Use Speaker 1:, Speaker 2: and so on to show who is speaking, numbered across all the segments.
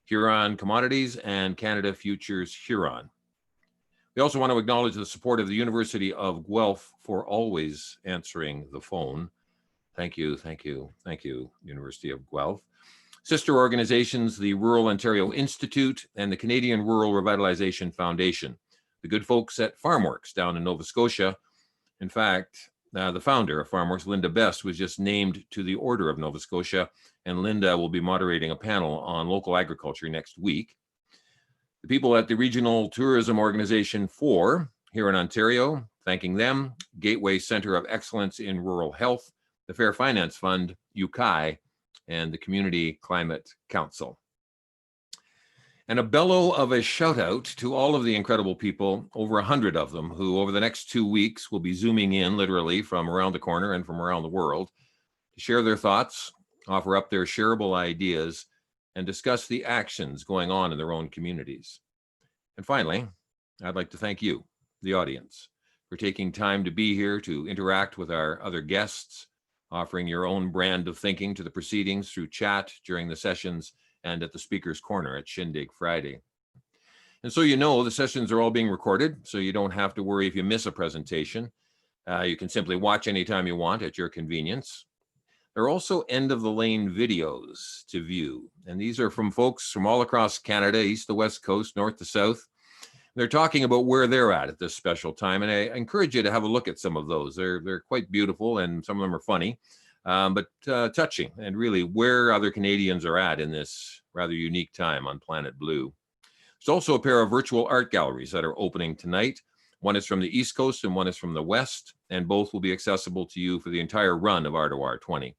Speaker 1: Huron Commodities and Canada Futures Huron. We also want to acknowledge the support of the University of Guelph for always answering the phone. Thank you, University of Guelph. Sister organizations, the Rural Ontario Institute and the Canadian Rural Revitalization Foundation. The good folks at FarmWorks down in Nova Scotia. In fact, the founder of FarmWorks, Linda Best, was just named to the Order of Nova Scotia, and Linda will be moderating a panel on local agriculture next week. The people at the Regional Tourism Organization 4 here in Ontario, thanking them, Gateway Centre of Excellence in Rural Health, the Fair Finance Fund, UCI, and the Community Climate Council. And a bellow of a shout out to all of the incredible people, over 100 of them, who over the next 2 weeks will be zooming in literally from around the corner and from around the world to share their thoughts, offer up their shareable ideas, and discuss the actions going on in their own communities. And finally, I'd like to thank you, the audience, for taking time to be here to interact with our other guests, offering your own brand of thinking to the proceedings through chat during the sessions and at the Speaker's Corner at Shindig Friday. And so you know the sessions are all being recorded, so you don't have to worry if you miss a presentation. You can simply watch anytime you want at your convenience. There are also end-of-the-lane videos to view, and these are from folks from all across Canada, east to west coast, north to south. They're talking about where they're at this special time, and I encourage you to have a look at some of those. They're quite beautiful, and some of them are funny. But touching, and really where other Canadians are at in this rather unique time on Planet Blue. There's also a pair of virtual art galleries that are opening tonight. One is from the East Coast and one is from the West, and both will be accessible to you for the entire run of R2R 20.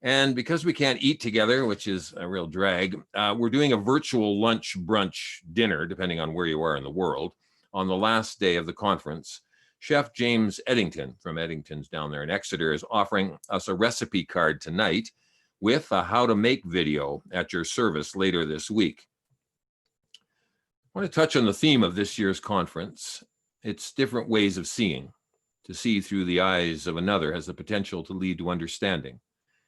Speaker 1: And because we can't eat together, which is a real drag, we're doing a virtual lunch, brunch, dinner, depending on where you are in the world, on the last day of the conference. Chef James Eddington from Eddington's down there in Exeter is offering us a recipe card tonight with a how to make video at your service later this week. I want to touch on the theme of this year's conference. It's different ways of seeing. To see through the eyes of another has the potential to lead to understanding.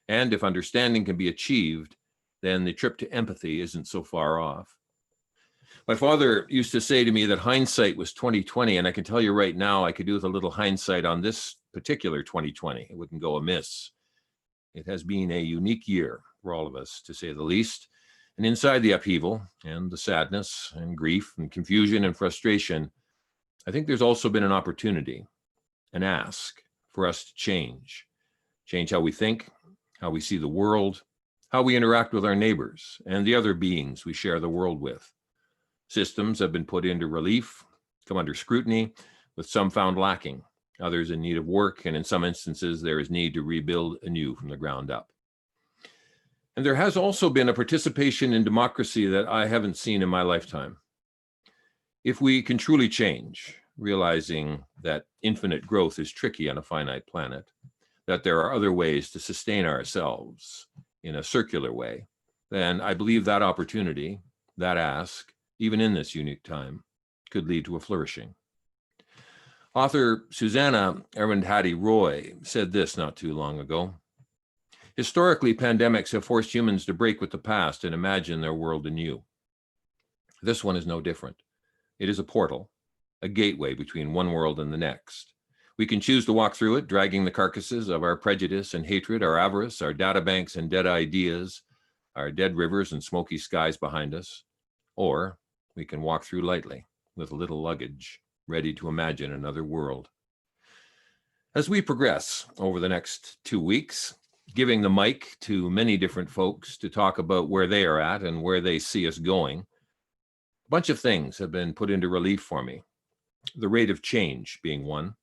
Speaker 1: And if understanding can be achieved, then the trip to empathy isn't so far off. My father used to say to me that hindsight was 20/20, and I can tell you right now, I could do with a little hindsight on this particular 2020. It wouldn't go amiss. It has been a unique year for all of us, to say the least. And inside the upheaval and the sadness and grief and confusion and frustration, I think there's also been an opportunity, an ask for us to change how we think, how we see the world, how we interact with our neighbors and the other beings we share the world with. Systems have been put into relief, come under scrutiny, with some found lacking, others in need of work, and in some instances, there is need to rebuild anew from the ground up. And there has also been a participation in democracy that I haven't seen in my lifetime. If we can truly change, realizing that infinite growth is tricky on a finite planet, that there are other ways to sustain ourselves in a circular way, then I believe that opportunity, that ask, even in this unique time, could lead to a flourishing. Author Susanna Arundhati Roy said this not too long ago. Historically, pandemics have forced humans to break with the past and imagine their world anew. This one is no different. It is a portal, a gateway between one world and the next. We can choose to walk through it, dragging the carcasses of our prejudice and hatred, our avarice, our databanks and dead ideas, our dead rivers and smoky skies behind us. Or we can walk through lightly with little luggage, ready to imagine another world. As we progress over the next 2 weeks, giving the mic to many different folks to talk about where they are at and where they see us going, a bunch of things have been put into relief for me. The rate of change being one,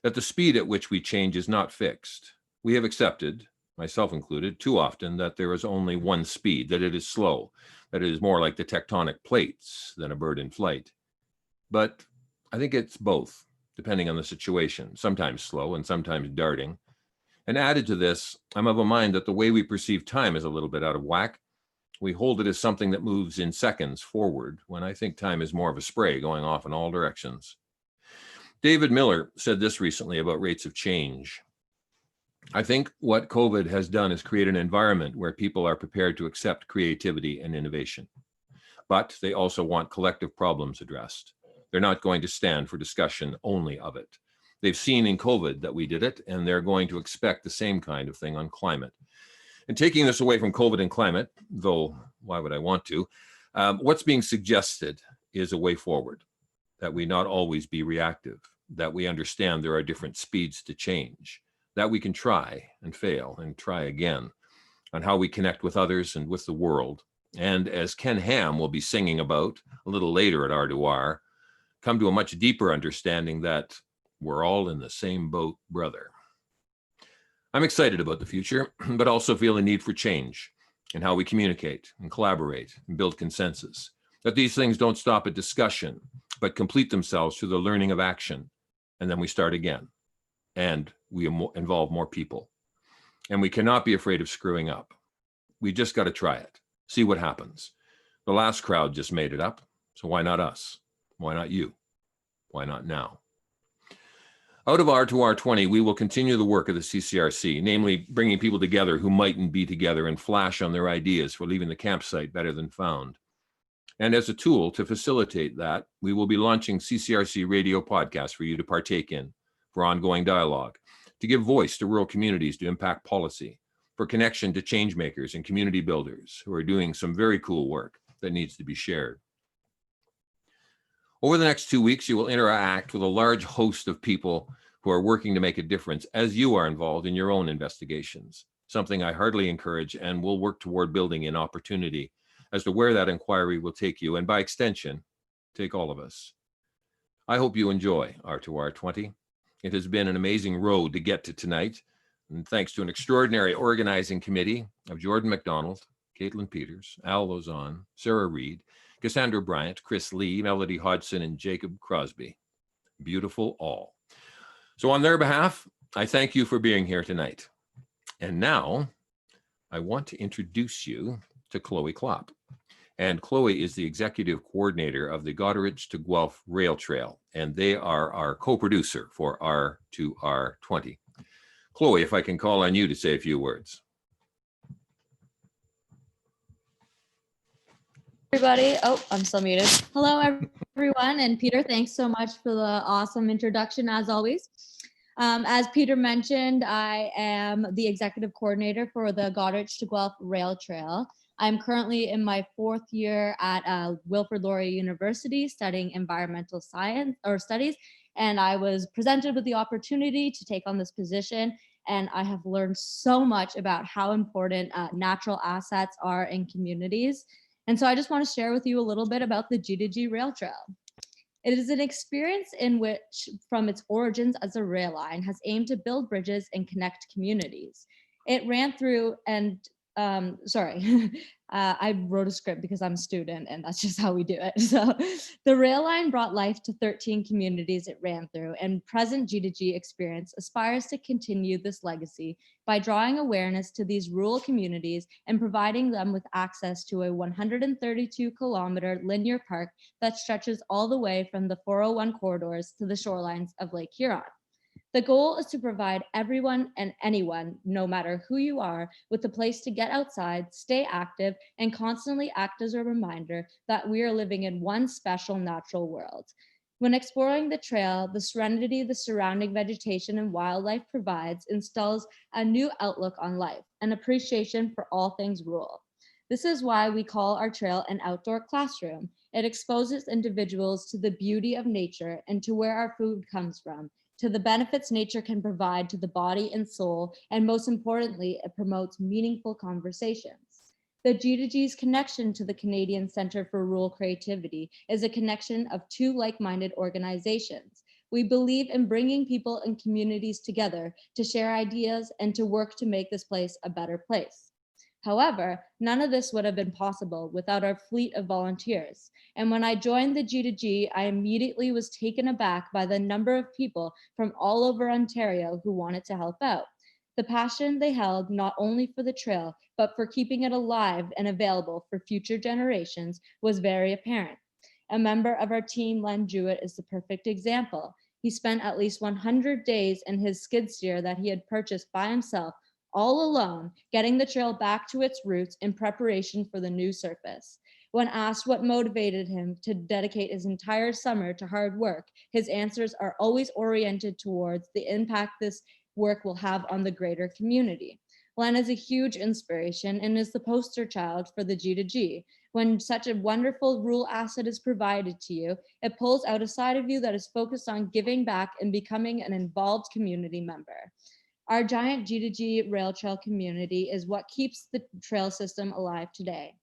Speaker 1: that the speed at which we change is not fixed. We have accepted, myself included, too often that there is only one speed, that it is slow, that it is more like the tectonic plates than a bird in flight. But I think it's both, depending on the situation, sometimes slow and sometimes darting. And added to this, I'm of a mind that the way we perceive time is a little bit out of whack. We hold it as something that moves in seconds forward, when I think time is more of a spray going off in all directions. David Miller said this recently about rates of change. I think what COVID has done is create an environment where people are prepared to accept creativity and innovation. but they also want collective problems addressed. They're not going to stand for discussion only of it. They've seen in COVID that we did it, and they're going to expect the same kind of thing on climate. And taking this away from COVID and climate, though why would I want to, what's being suggested is a way forward, that we not always be reactive, that we understand there are different speeds to change, that we can try and fail and try again on how we connect with others and with the world. And as Ken Ham will be singing about a little later at R2R, come to a much deeper understanding that we're all in the same boat, brother. I'm excited about the future, but also feel a need for change in how we communicate and collaborate and build consensus, that these things don't stop at discussion, but complete themselves through the learning of action. And then we start again, and we involve more people. And we cannot be afraid of screwing up. We just got to try it, see what happens. The last crowd just made it up, so why not us? Why not you? Why not now? Out of R2R20, we will continue the work of the CCRC, namely bringing people together who mightn't be together and flash on their ideas for leaving the campsite better than found. And as a tool to facilitate that, we will be launching CCRC radio podcasts for you to partake in, for ongoing dialogue, to give voice to rural communities to impact policy, for connection to change makers and community builders who are doing some very cool work that needs to be shared. Over the next 2 weeks, you will interact with a large host of people who are working to make a difference as you are involved in your own investigations, something I heartily encourage and will work toward building in opportunity as to where that inquiry will take you, and by extension, take all of us. I hope you enjoy R2R20. It has been an amazing road to get to tonight, and thanks to an extraordinary organizing committee of Jordan McDonald, Caitlin Peters, Al Lozon, Sarah Reed, Cassandra Bryant, Chris Lee, Melody Hodgson, and Jacob Crosby. Beautiful all. So on their behalf, I thank you for being here tonight. And now I want to introduce you to Chloe Klopp. And Chloe is the executive coordinator of the Goderich to Guelph Rail Trail, and they are our co-producer for R2R20. Chloe, if I can call on you to say a few words.
Speaker 2: Everybody, oh, I'm still muted. Hello, everyone, and Peter, thanks so much for the awesome introduction, as always. As Peter mentioned, I am the executive coordinator for the Goderich to Guelph Rail Trail. I'm currently in my 4th year at Wilfrid Laurier University studying environmental science or studies, and I was presented with the opportunity to take on this position, and I have learned so much about how important natural assets are in communities. And so I just want to share with you a little bit about the G2G Rail Trail. It is an experience in which, from its origins as a rail line, has aimed to build bridges and connect communities. It ran through and I wrote a script because I'm a student and that's just how we do it. So the rail line brought life to 13 communities it ran through, and present G2G experience aspires to continue this legacy by drawing awareness to these rural communities and providing them with access to a 132-kilometer linear park that stretches all the way from the 401 corridors to the shorelines of Lake Huron. The goal is to provide everyone and anyone, no matter who you are, with a place to get outside, stay active, and constantly act as a reminder that we are living in one special natural world. When exploring the trail, the serenity the surrounding vegetation and wildlife provides instills a new outlook on life, an appreciation for all things rural. This is why we call our trail an outdoor classroom. It exposes individuals to the beauty of nature and to where our food comes from, to the benefits nature can provide to the body and soul, and most importantly, it promotes meaningful conversations. The G2G's connection to the Canadian Centre for Rural Creativity is a connection of 2 like-minded organizations. We believe in bringing people and communities together to share ideas and to work to make this place a better place. However, none of this would have been possible without our fleet of volunteers. And when I joined the G2G, I immediately was taken aback by the number of people from all over Ontario who wanted to help out. The passion they held not only for the trail, but for keeping it alive and available for future generations was very apparent. A member of our team, Len Jewett, is the perfect example. He spent at least 100 days in his skid steer that he had purchased by himself, all alone, getting the trail back to its roots in preparation for the new surface. When asked what motivated him to dedicate his entire summer to hard work, his answers are always oriented towards the impact this work will have on the greater community. Len is a huge inspiration and is the poster child for the G2G. When such a wonderful rural asset is provided to you, it pulls out a side of you that is focused on giving back and becoming an involved community member. Our giant G2G rail trail community is what keeps the trail system alive today.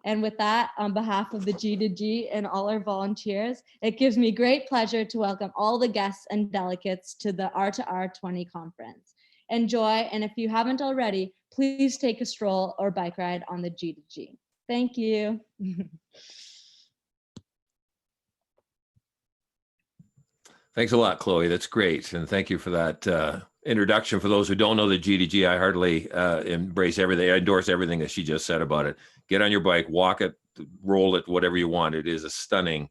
Speaker 2: And with that, on behalf of the G2G and all our volunteers, it gives me great pleasure to welcome all the guests and delegates to the R2R 20 conference. Enjoy, and if you haven't already, please take a stroll or bike ride on the G2G. Thank you.
Speaker 1: Thanks a lot, Chloe. That's great. And thank you for that introduction. For those who don't know the G2G, I heartily embrace everything. I endorse everything that she just said about it. Get on your bike, walk it, roll it, whatever you want. It is a stunning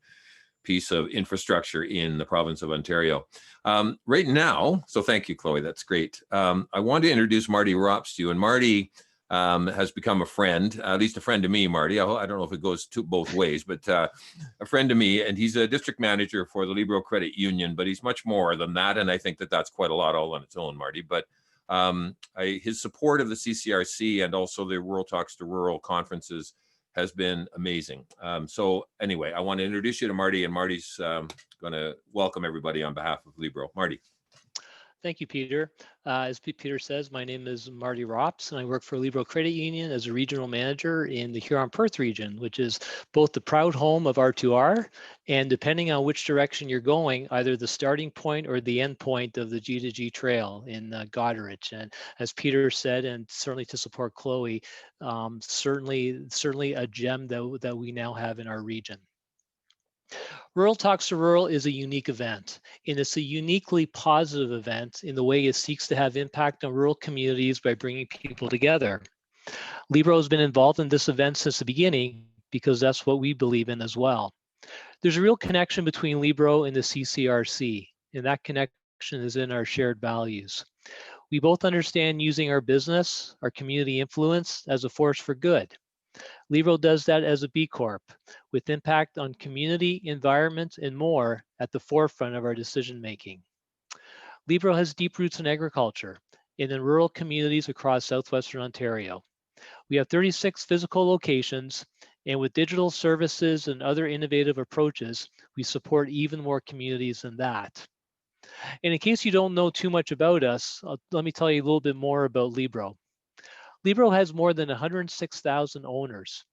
Speaker 1: piece of infrastructure in the province of Ontario. Right now, so thank you, Chloe. That's great. I want to introduce Marty Rops to you. And Marty has become a friend, at least a friend to me, Marty. I don't know if it goes both ways, but a friend to me. And he's a district manager for the Libro Credit Union, but he's much more than that. And I think that that's quite a lot all on its own, Marty. But his support of the CCRC and also the Rural Talks to Rural conferences has been amazing. So anyway, I want to introduce you to Marty, and Marty's going to welcome everybody on behalf of Libro. Marty.
Speaker 3: Thank you, Peter. As Peter says, my name is Marty Rops, and I work for Libro Credit Union as a regional manager in the Huron-Perth region, which is both the proud home of R2R, and depending on which direction you're going, either the starting point or the end point of the G2G trail in Goderich. And as Peter said, and certainly to support Chloe, certainly a gem that we now have in our region. Rural Talks to Rural is a unique event, and it's a uniquely positive event in the way it seeks to have impact on rural communities by bringing people together. Libro has been involved in this event since the beginning because that's what we believe in as well. There's a real connection between Libro and the CCRC, and that connection is in our shared values. We both understand using our business, our community influence as a force for good. Libro does that as a B Corp, with impact on community, environment, and more at the forefront of our decision making. Libro has deep roots in agriculture and in rural communities across southwestern Ontario. We have 36 physical locations, and with digital services and other innovative approaches, we support even more communities than that. And in case you don't know too much about us, let me tell you a little bit more about Libro. Libro has more than 106,000 owners,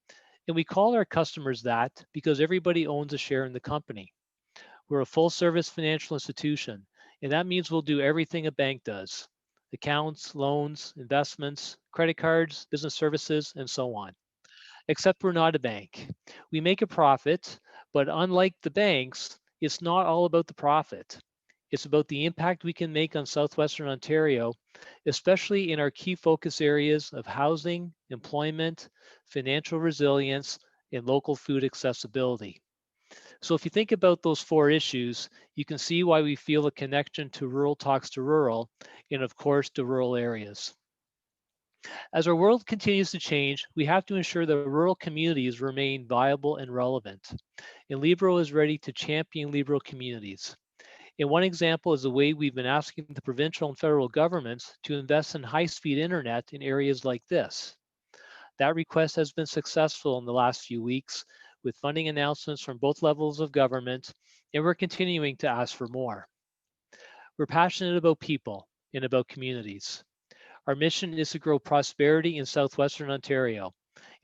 Speaker 3: and we call our customers that because everybody owns a share in the company. We're a full-service financial institution, and that means we'll do everything a bank does: accounts, loans, investments, credit cards, business services, and so on. Except we're not a bank. We make a profit, but unlike the banks, it's not all about the profit. It's about the impact we can make on southwestern Ontario, especially in our key focus areas of housing, employment, financial resilience, and local food accessibility. So if you think about those four issues, you can see why we feel a connection to Rural Talks to Rural, and of course to rural areas. As our world continues to change, we have to ensure that rural communities remain viable and relevant. And Libro is ready to champion Libro communities. And one example is the way we've been asking the provincial and federal governments to invest in high-speed internet in areas like this. That request has been successful in the last few weeks with funding announcements from both levels of government, and we're continuing to ask for more. We're passionate about people and about communities. Our mission is to grow prosperity in southwestern Ontario,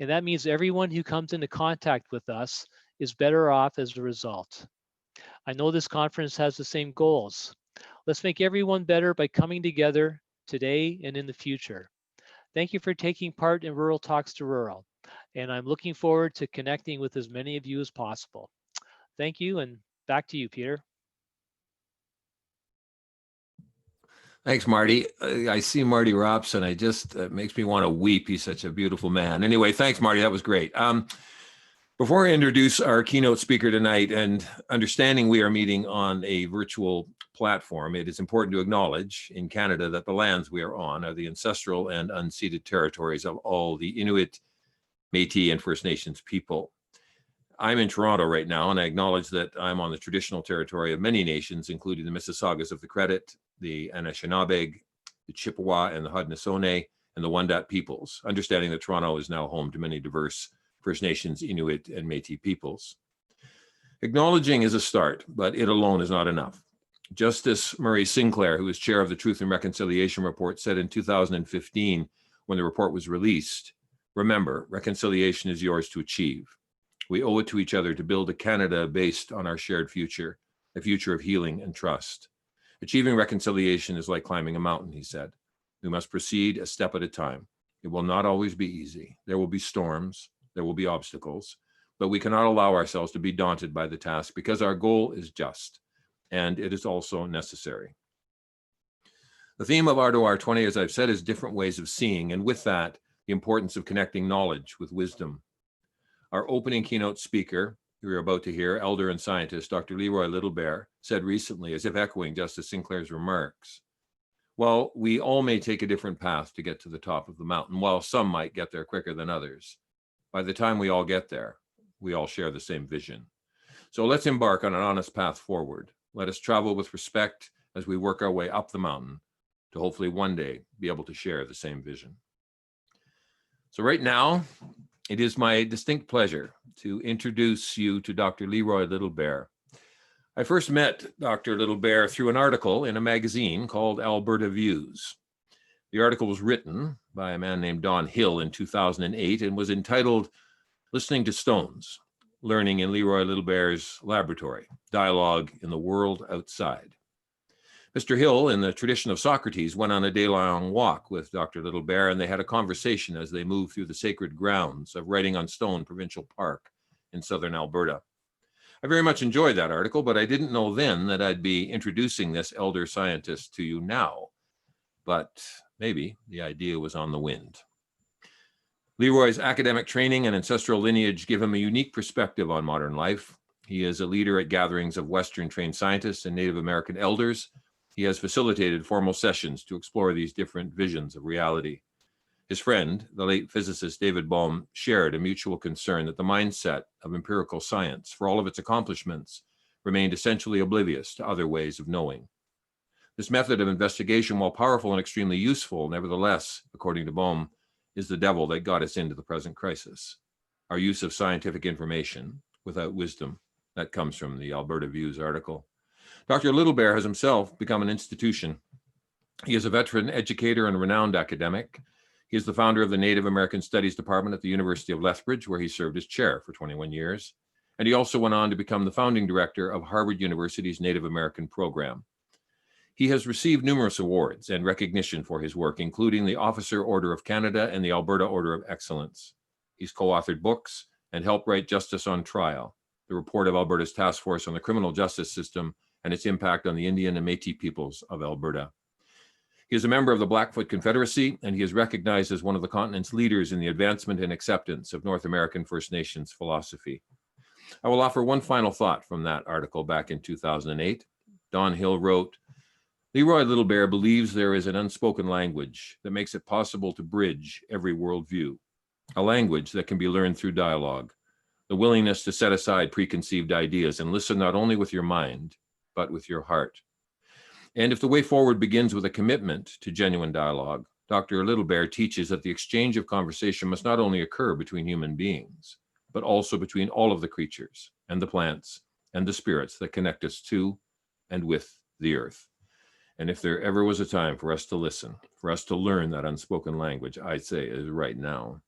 Speaker 3: and that means everyone who comes into contact with us is better off as a result. I know this conference has the same goals. Let's make everyone better by coming together today and in the future. Thank you for taking part in Rural Talks to Rural, and I'm looking forward to connecting with as many of you as possible. Thank you, and back to you, Peter.
Speaker 1: Thanks, Marty. I see Marty Rops, and it makes me want to weep. He's such a beautiful man. Anyway, thanks, Marty. That was great. Before I introduce our keynote speaker tonight, and understanding we are meeting on a virtual platform, it is important to acknowledge in Canada that the lands we are on are the ancestral and unceded territories of all the Inuit, Métis, and First Nations people. I'm in Toronto right now, and I acknowledge that I'm on the traditional territory of many nations, including the Mississaugas of the Credit, the Anishinaabe, the Chippewa, and the Haudenosaunee, and the Wendat peoples, understanding that Toronto is now home to many diverse First Nations, Inuit, and Métis peoples. Acknowledging is a start, but it alone is not enough. Justice Murray Sinclair, who is chair of the Truth and Reconciliation Report, said in 2015, when the report was released, "Remember, reconciliation is yours to achieve. We owe it to each other to build a Canada based on our shared future, a future of healing and trust. Achieving reconciliation is like climbing a mountain," he said. "We must proceed a step at a time. It will not always be easy. There will be storms, there will be obstacles, but we cannot allow ourselves to be daunted by the task because our goal is just, and it is also necessary." The theme of R2R 20, as I've said, is different ways of seeing, and with that, the importance of connecting knowledge with wisdom. Our opening keynote speaker, who you're about to hear, elder and scientist, Dr. Leroy Littlebear, said recently, as if echoing Justice Sinclair's remarks, "While we all may take a different path to get to the top of the mountain, while some might get there quicker than others, by the time we all get there, we all share the same vision. So let's embark on an honest path forward. Let us travel with respect as we work our way up the mountain to hopefully one day be able to share the same vision." So right now, it is my distinct pleasure to introduce you to Dr. Leroy Littlebear. I first met Dr. Littlebear through an article in a magazine called Alberta Views. The article was written by a man named Don Hill in 2008 and was entitled "Listening to Stones, Learning in Leroy Littlebear's Laboratory, Dialogue in the World Outside." Mr. Hill, in the tradition of Socrates, went on a day-long walk with Dr. Littlebear, and they had a conversation as they moved through the sacred grounds of Writing on Stone Provincial Park in southern Alberta. I very much enjoyed that article, but I didn't know then that I'd be introducing this elder scientist to you now. But maybe the idea was on the wind. Leroy's academic training and ancestral lineage give him a unique perspective on modern life. He is a leader at gatherings of Western trained scientists and Native American elders. He has facilitated formal sessions to explore these different visions of reality. His friend, the late physicist David Bohm, shared a mutual concern that the mindset of empirical science, for all of its accomplishments, remained essentially oblivious to other ways of knowing. This method of investigation, while powerful and extremely useful, nevertheless, according to Bohm, is the devil that got us into the present crisis. Our use of scientific information without wisdom. That comes from the Alberta Views article. Dr. Littlebear has himself become an institution. He is a veteran educator and renowned academic. He is the founder of the Native American Studies Department at the University of Lethbridge, where he served as chair for 21 years. And he also went on to become the founding director of Harvard University's Native American program. He has received numerous awards and recognition for his work, including the Officer Order of Canada and the Alberta Order of Excellence. He's co-authored books and helped write Justice on Trial, the report of Alberta's Task Force on the Criminal Justice System and its impact on the Indian and Métis peoples of Alberta. He is a member of the Blackfoot Confederacy, and he is recognized as one of the continent's leaders in the advancement and acceptance of North American First Nations philosophy. I will offer one final thought from that article back in 2008. Don Hill wrote, "Leroy Littlebear believes there is an unspoken language that makes it possible to bridge every worldview, a language that can be learned through dialogue, the willingness to set aside preconceived ideas and listen not only with your mind, but with your heart. And if the way forward begins with a commitment to genuine dialogue, Dr. Littlebear teaches that the exchange of conversation must not only occur between human beings, but also between all of the creatures and the plants and the spirits that connect us to and with the earth. And if there ever was a time for us to listen, for us to learn that unspoken language, I'd say it is right now."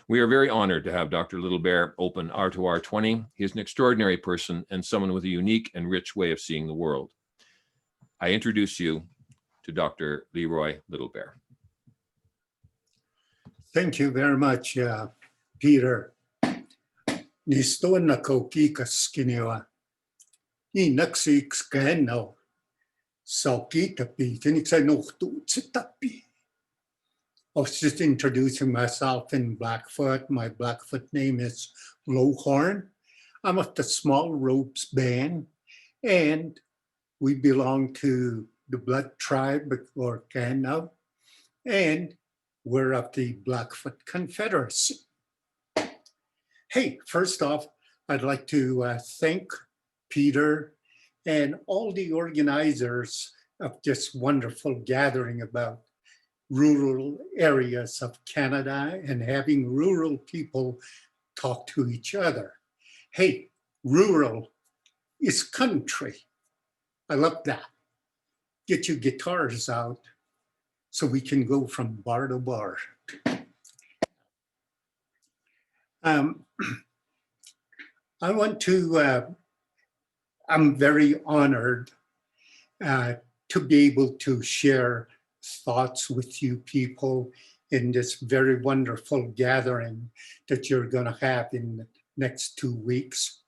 Speaker 1: We are very honored to have Dr. Littlebear open R2R 20. He is an extraordinary person and someone with a unique and rich way of seeing the world. I introduce you to Dr. Leroy Littlebear.
Speaker 4: Thank you very much, Peter. Nisto na koki kaskiniwa. Ni naksi skano. Soki tapi tiniksa no tu tsitapi. I was just introducing myself in Blackfoot. My Blackfoot name is Lowhorn. I'm of the Small Ropes Band, and we belong to the Blood Tribe or Keynote, and we're of the Blackfoot Confederacy. Hey, first off, I'd like to thank Peter and all the organizers of this wonderful gathering about rural areas of Canada and having rural people talk to each other. Hey, rural is country. I love that. Get your guitars out so we can go from bar to bar. I want to, I'm very honored to be able to share thoughts with you people in this very wonderful gathering that you're going to have in the next 2 weeks.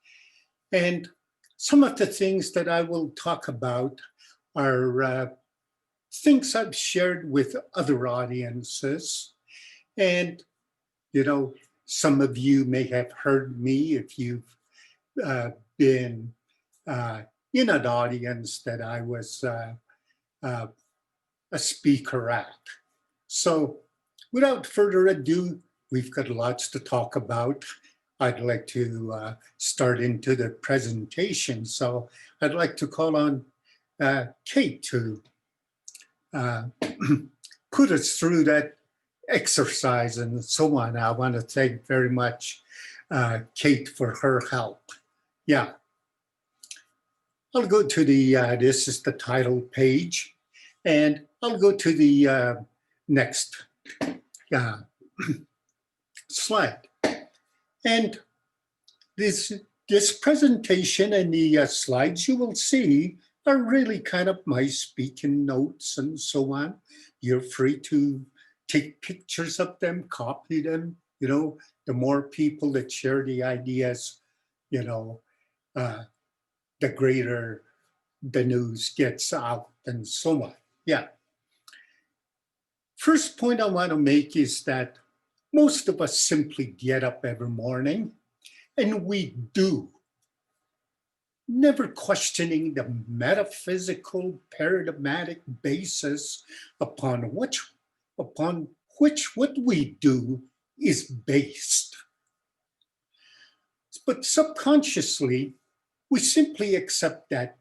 Speaker 4: And some of the things that I will talk about are things I've shared with other audiences. And, you know, some of you may have heard me if you've been in an audience that I was a speaker at. So without further ado, we've got lots to talk about. I'd like to start into the presentation. So I'd like to call on Kate to put us through that exercise and so on. I want to thank very much Kate for her help. Yeah. I'll go to the, this is the title page, and I'll go to the next slide. And this presentation and the slides you will see are really kind of my speaking notes and so on. You're free to take pictures of them, copy them. You know, the more people that share the ideas, you know, the greater the news gets out and so on. Yeah. First point I want to make is that most of us simply get up every morning, and we do, never questioning the metaphysical paradigmatic basis upon which what we do is based. But subconsciously, we simply accept that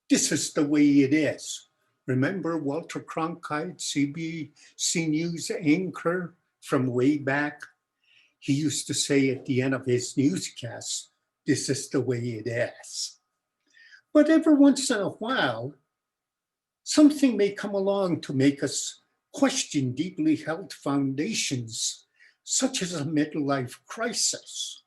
Speaker 4: this is the way it is. Remember Walter Cronkite, CBC News anchor from way back? He used to say at the end of his newscast, this is the way it is. But every once in a while, something may come along to make us question deeply held foundations, such as a midlife crisis.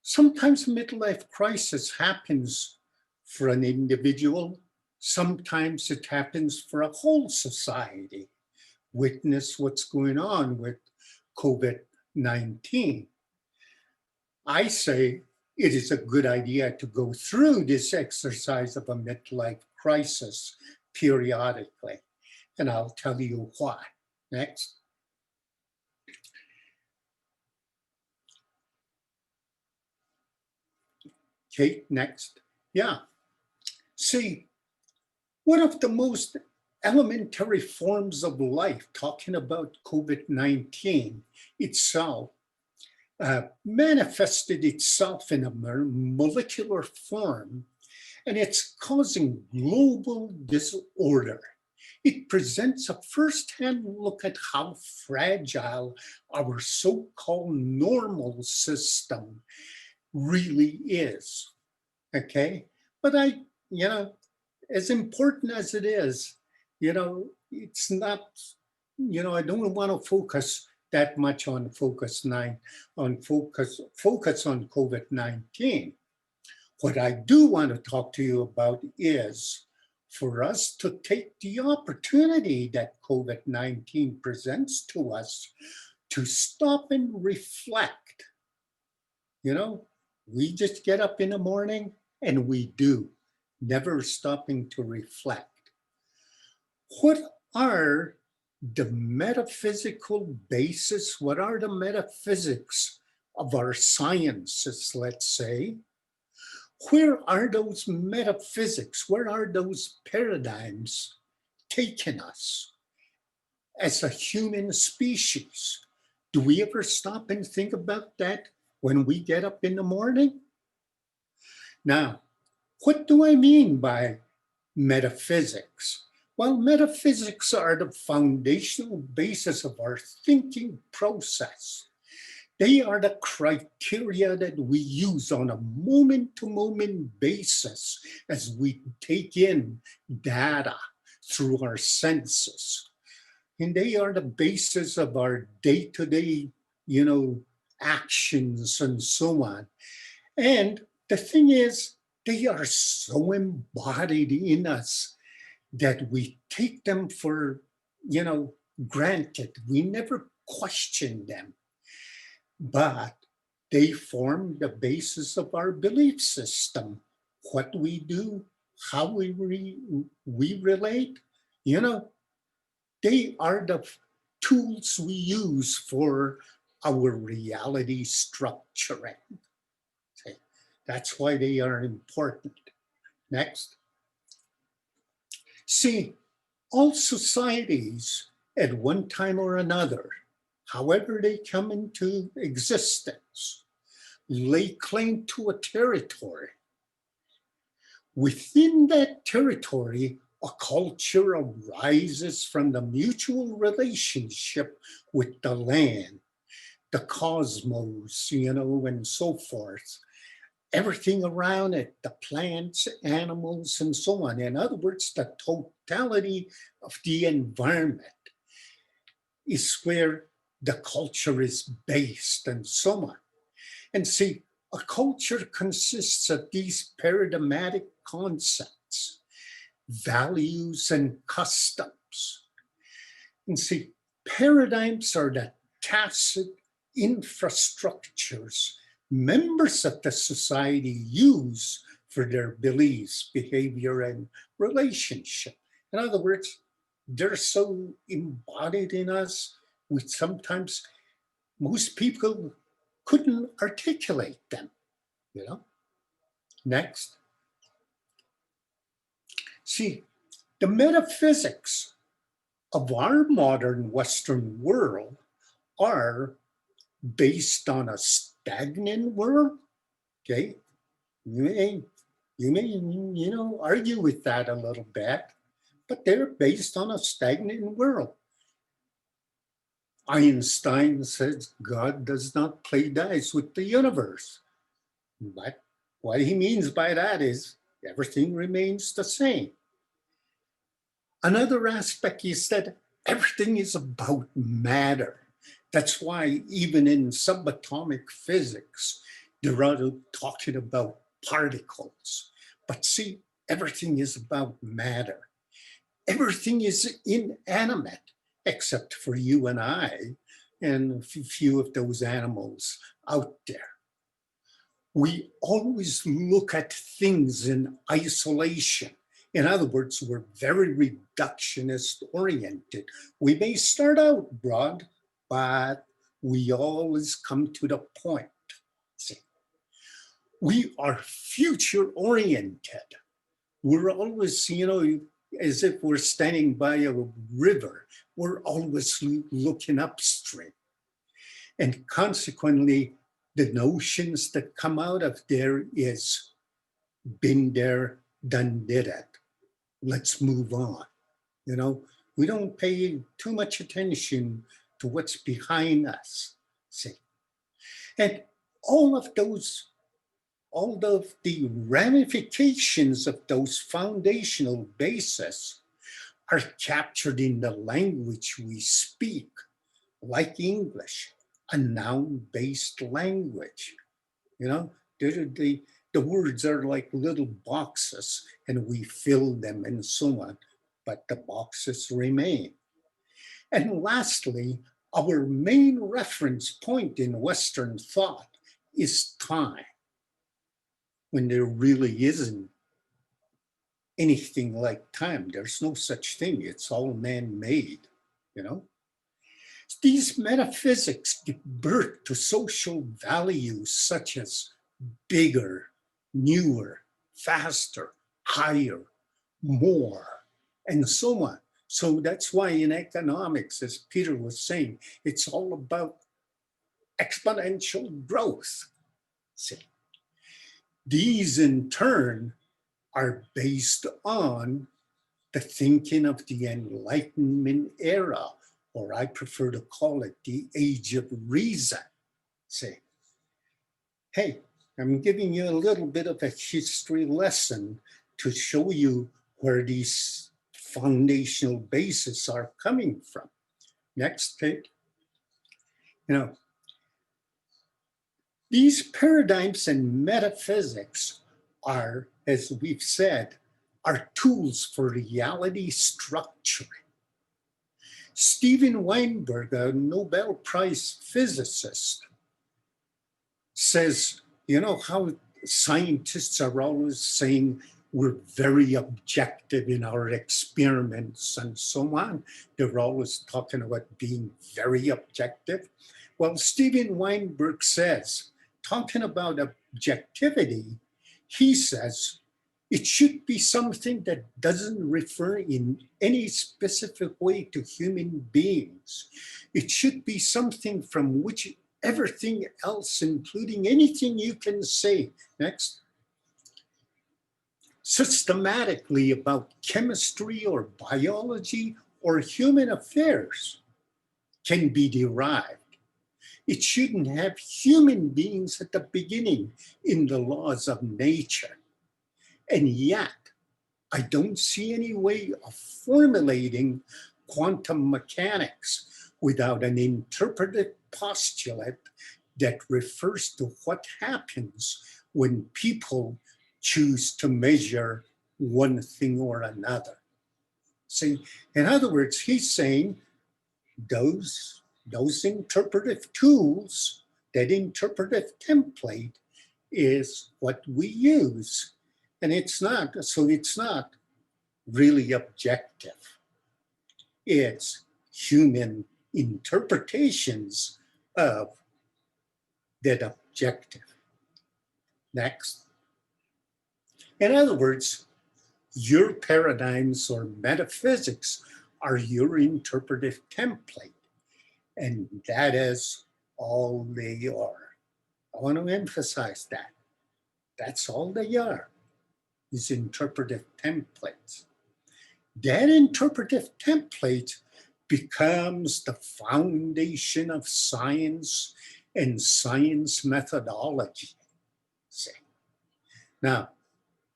Speaker 4: Sometimes a midlife crisis happens for an individual. Sometimes it happens for a whole society. Witness what's going on with COVID-19. I say it is a good idea to go through this exercise of a midlife crisis periodically, and I'll tell you why. Next. Kate, next. Yeah. See, one of the most elementary forms of life, talking about COVID-19 itself, manifested itself in a molecular form, and it's causing global disorder. It presents a firsthand look at how fragile our so-called normal system really is, okay? But you know, as important as it is, you know, it's not, you know, I don't want to focus that much on focus on COVID-19. What I do want to talk to you about is for us to take the opportunity that COVID-19 presents to us to stop and reflect. You know, we just get up in the morning and we do, never stopping to reflect. What are the metaphysical basis? What are the metaphysics of our sciences, let's say? Where are those metaphysics? Where are those paradigms taking us as a human species? Do we ever stop and think about that when we get up in the morning? Now, what do I mean by metaphysics? Well, metaphysics are the foundational basis of our thinking process. They are the criteria that we use on a moment-to-moment basis as we take in data through our senses. And they are the basis of our day-to-day, actions and so on. And the thing is, they are so embodied in us that we take them for, granted. We never question them, but they form the basis of our belief system. What we do, how we relate, they are the tools we use for our reality structuring. Okay. That's why they are important. Next. See, all societies at one time or another, however they come into existence, lay claim to a territory. Within that territory, a culture arises from the mutual relationship with the land, the cosmos, and so forth. Everything around it, the plants, animals, and so on. In other words, the totality of the environment is where the culture is based and so on. And see, a culture consists of these paradigmatic concepts, values, and customs. And see, paradigms are the tacit infrastructures members of the society use for their beliefs, behavior, and relationship. In other words, they're so embodied in us, most people couldn't articulate them, Next. See, the metaphysics of our modern Western world are based on a stagnant world. Okay, you may argue with that a little bit, but they're based on a stagnant world. Einstein says God does not play dice with the universe, but what he means by that is everything remains the same. Another aspect is that everything is about matter. That's why even in subatomic physics, they're talking about particles. But see, everything is about matter. Everything is inanimate, except for you and I, and a few of those animals out there. We always look at things in isolation. In other words, we're very reductionist oriented. We may start out broad, but we always come to the point. See, we are future oriented. We're always, as if we're standing by a river, we're always looking upstream. And consequently, the notions that come out of there is been there, done, did it. Let's move on. We don't pay too much attention to what's behind us. See, and all of the ramifications of those foundational bases are captured in the language we speak, like English, a noun-based language. The words are like little boxes and we fill them and so on, but the boxes remain. And lastly, our main reference point in Western thought is time, when there really isn't anything like time. There's no such thing. It's all man-made, These metaphysics give birth to social values such as bigger, newer, faster, higher, more, and so on. So that's why in economics, as Peter was saying, it's all about exponential growth. See, these in turn are based on the thinking of the Enlightenment era, or I prefer to call it the Age of Reason. See, hey, I'm giving you a little bit of a history lesson to show you where these foundational bases are coming from. Next page. These paradigms and metaphysics are, as we've said, are tools for reality structuring. Steven Weinberg, a Nobel Prize physicist, says, how scientists are always saying we're very objective in our experiments and so on. They're always talking about being very objective. Well, Steven Weinberg says, talking about objectivity, he says, it should be something that doesn't refer in any specific way to human beings. It should be something from which everything else, including anything you can say, next, systematically about chemistry or biology or human affairs can be derived. It shouldn't have human beings at the beginning in the laws of nature. And yet, I don't see any way of formulating quantum mechanics without an interpretive postulate that refers to what happens when people choose to measure one thing or another. See, in other words, he's saying those interpretive tools, that interpretive template is what we use. And it's not really objective. It's human interpretations of that objective. Next. In other words, your paradigms or metaphysics are your interpretive template. And that is all they are. I want to emphasize that. That's all they are, is interpretive templates. That interpretive template becomes the foundation of science and science methodology. See? Now,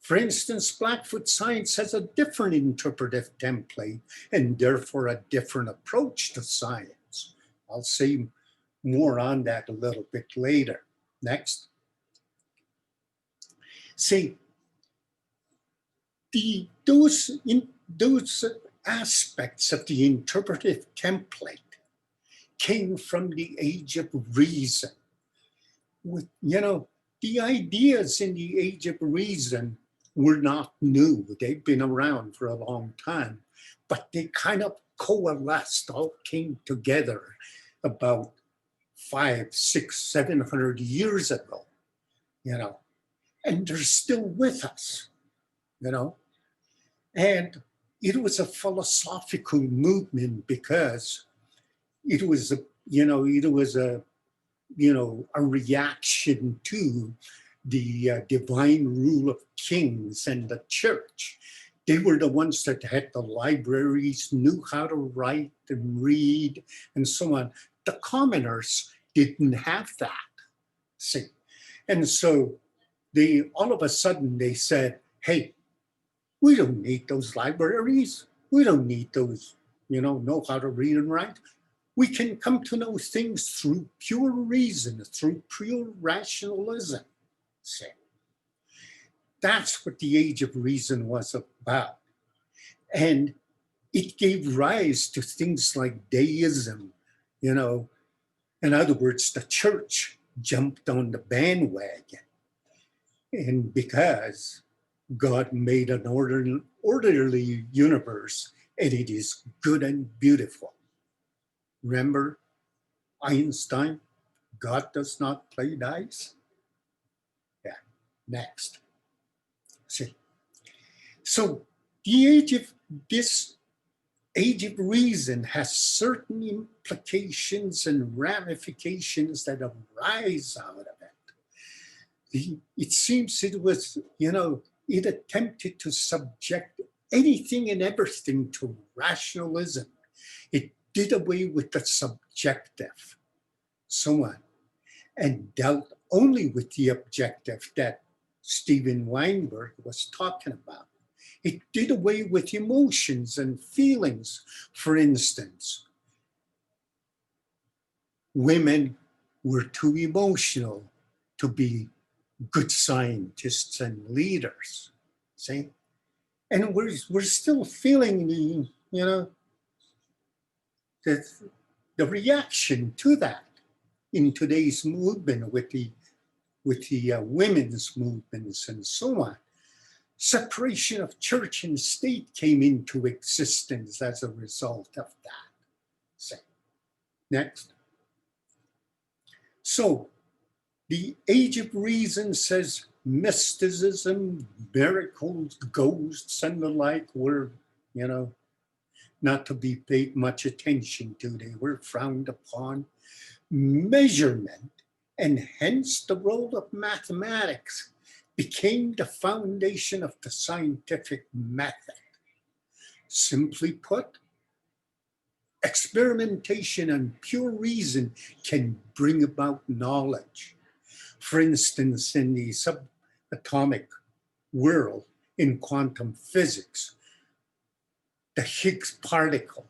Speaker 4: for instance, Blackfoot science has a different interpretive template and therefore a different approach to science. I'll say more on that a little bit later. Next. See, those aspects of the interpretive template came from the Age of Reason. The ideas in the Age of Reason were not new. They've been around for a long time, but they kind of coalesced, all came together about 500, 600, 700 years ago, and they're still with us, And it was a philosophical movement because it was a reaction to the divine rule of kings and the church. They were the ones that had the libraries, knew how to write and read and so on. The commoners didn't have that, see. And so all of a sudden they said, hey, we don't need those libraries. We don't need those, know how to read and write. We can come to know things through pure reason, through pure rationalism. See? That's what the Age of Reason was about. And it gave rise to things like deism, In other words, the church jumped on the bandwagon. And because God made an orderly universe, and it is good and beautiful. Remember Einstein, God does not play dice? Yeah, next. See. So the age of this age of reason has certain implications and ramifications that arise out of it. It seems it was, it attempted to subject anything and everything to rationalism. It did away with the subjective, so on, and dealt only with the objective that Steven Weinberg was talking about. It did away with emotions and feelings. For instance, women were too emotional to be good scientists and leaders, see? And we're still feeling the reaction to that in today's movement with the women's movements and so on. Separation of church and state came into existence as a result of that. See. Next. So the age of reason says mysticism, miracles, ghosts, and the like were, not to be paid much attention to. They were frowned upon. Measurement, and hence the role of mathematics, became the foundation of the scientific method. Simply put, experimentation and pure reason can bring about knowledge. For instance, in the subatomic world, in quantum physics, the Higgs particle,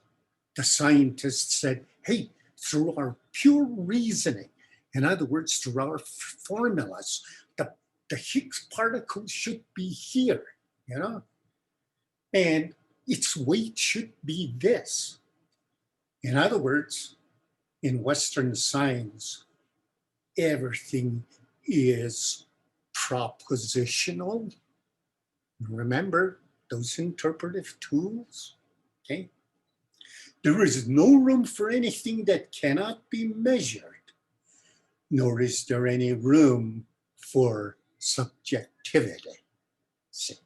Speaker 4: the scientists said, hey, through our pure reasoning, in other words, through our formulas, the Higgs particle should be here, and its weight should be this. In other words, in Western science, everything is propositional. Remember those interpretive tools, okay? There is no room for anything that cannot be measured, nor is there any room for subjectivity. See?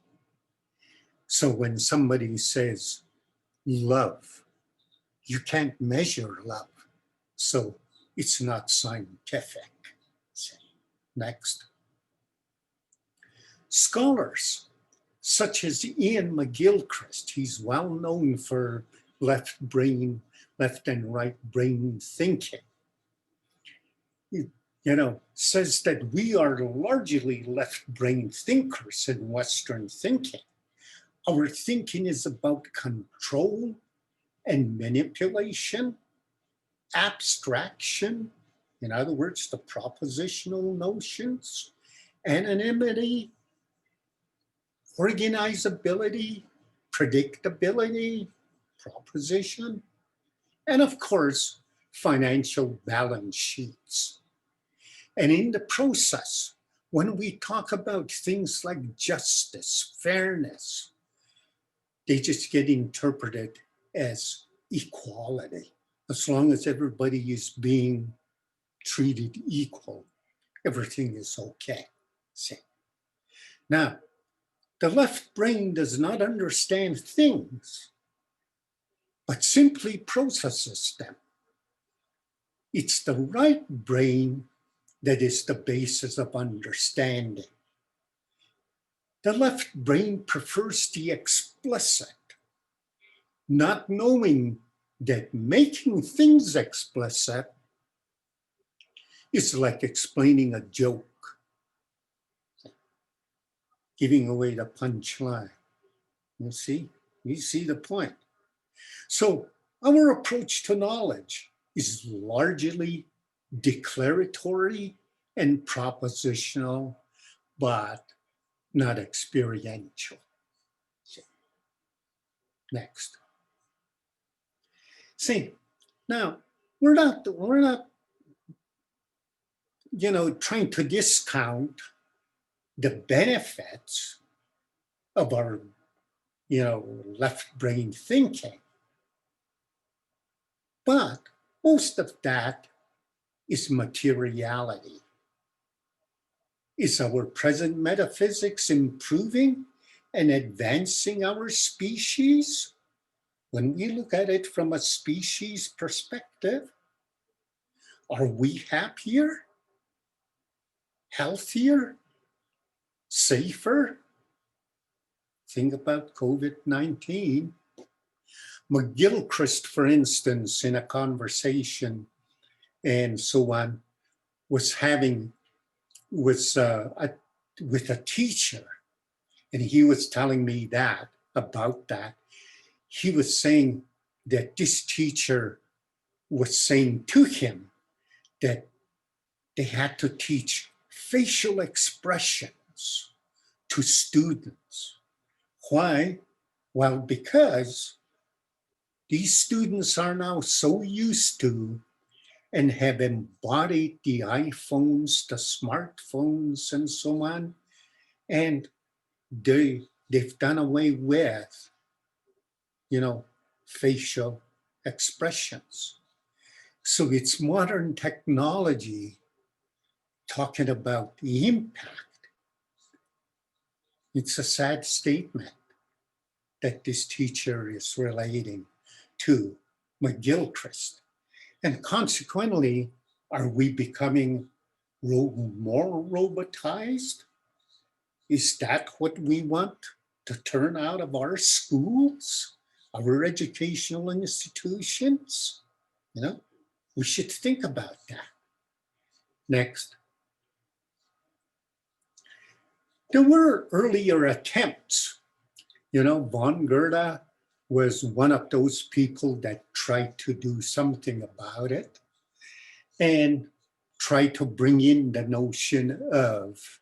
Speaker 4: So when somebody says love, you can't measure love, so it's not scientific. See? Next. Scholars such as Ian McGilchrist, he's well known for left and right brain thinking, says that we are largely left brain thinkers in Western thinking. Our thinking is about control and manipulation, abstraction, in other words, the propositional notions, anonymity, organizability, predictability, proposition, and of course, financial balance sheets. And in the process, when we talk about things like justice, fairness, they just get interpreted as equality. As long as everybody is being treated equal, everything is okay. See? Now, the left brain does not understand things, but simply processes them. It's the right brain that is the basis of understanding. The left brain prefers the explicit, not knowing that making things explicit is like explaining a joke, giving away the punchline. You see the point. So our approach to knowledge is largely declaratory and propositional, but not experiential. Next. See, now we're not trying to discount the benefits of our left brain thinking. But most of that is materiality. Is our present metaphysics improving and advancing our species? when we look at it from a species perspective, are we happier, healthier, safer? Think about COVID-19. McGilchrist, for instance, in a conversation and so on, was with a teacher, and he was telling me about that. He was saying that this teacher was saying to him that they had to teach facial expressions to students. Why? Well, because these students are now so used to and have embodied the iPhones, the smartphones, and so on, and they've done away with, facial expressions. So it's modern technology talking about the impact. It's a sad statement that this teacher is relating to McGilchrist. And consequently, are we becoming more robotized? Is that what we want to turn out of our schools, our educational institutions? We should think about that. Next. There were earlier attempts. Von Goethe was one of those people that tried to do something about it and tried to bring in the notion of,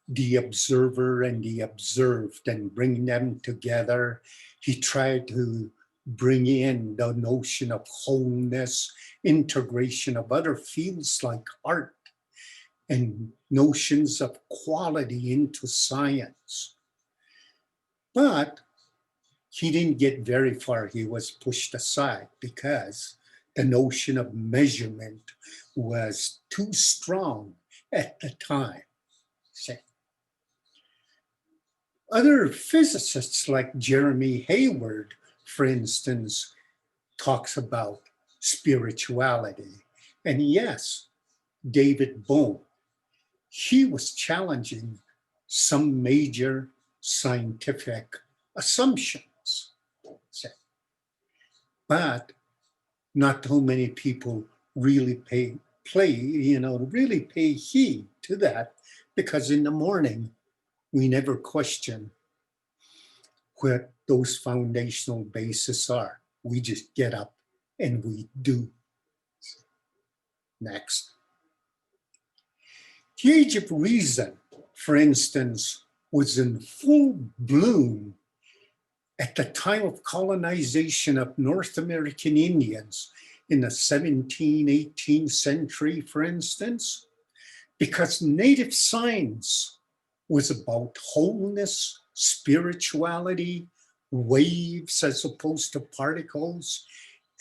Speaker 4: the observer and the observed and bring them together. He tried to bring in the notion of wholeness, integration of other fields like art, and notions of quality into science. But he didn't get very far. He was pushed aside because the notion of measurement was too strong at the time. Other physicists like Jeremy Hayward, for instance, talks about spirituality. And yes, David Bohm, he was challenging some major scientific assumptions. But not too many people really pay heed to that, because in the morning, we never question what those foundational bases are. We just get up and we do. Next. The Age of Reason, for instance, was in full bloom at the time of colonization of North American Indians in the 17th, 18th century, for instance, because native science was about wholeness, spirituality, waves as opposed to particles,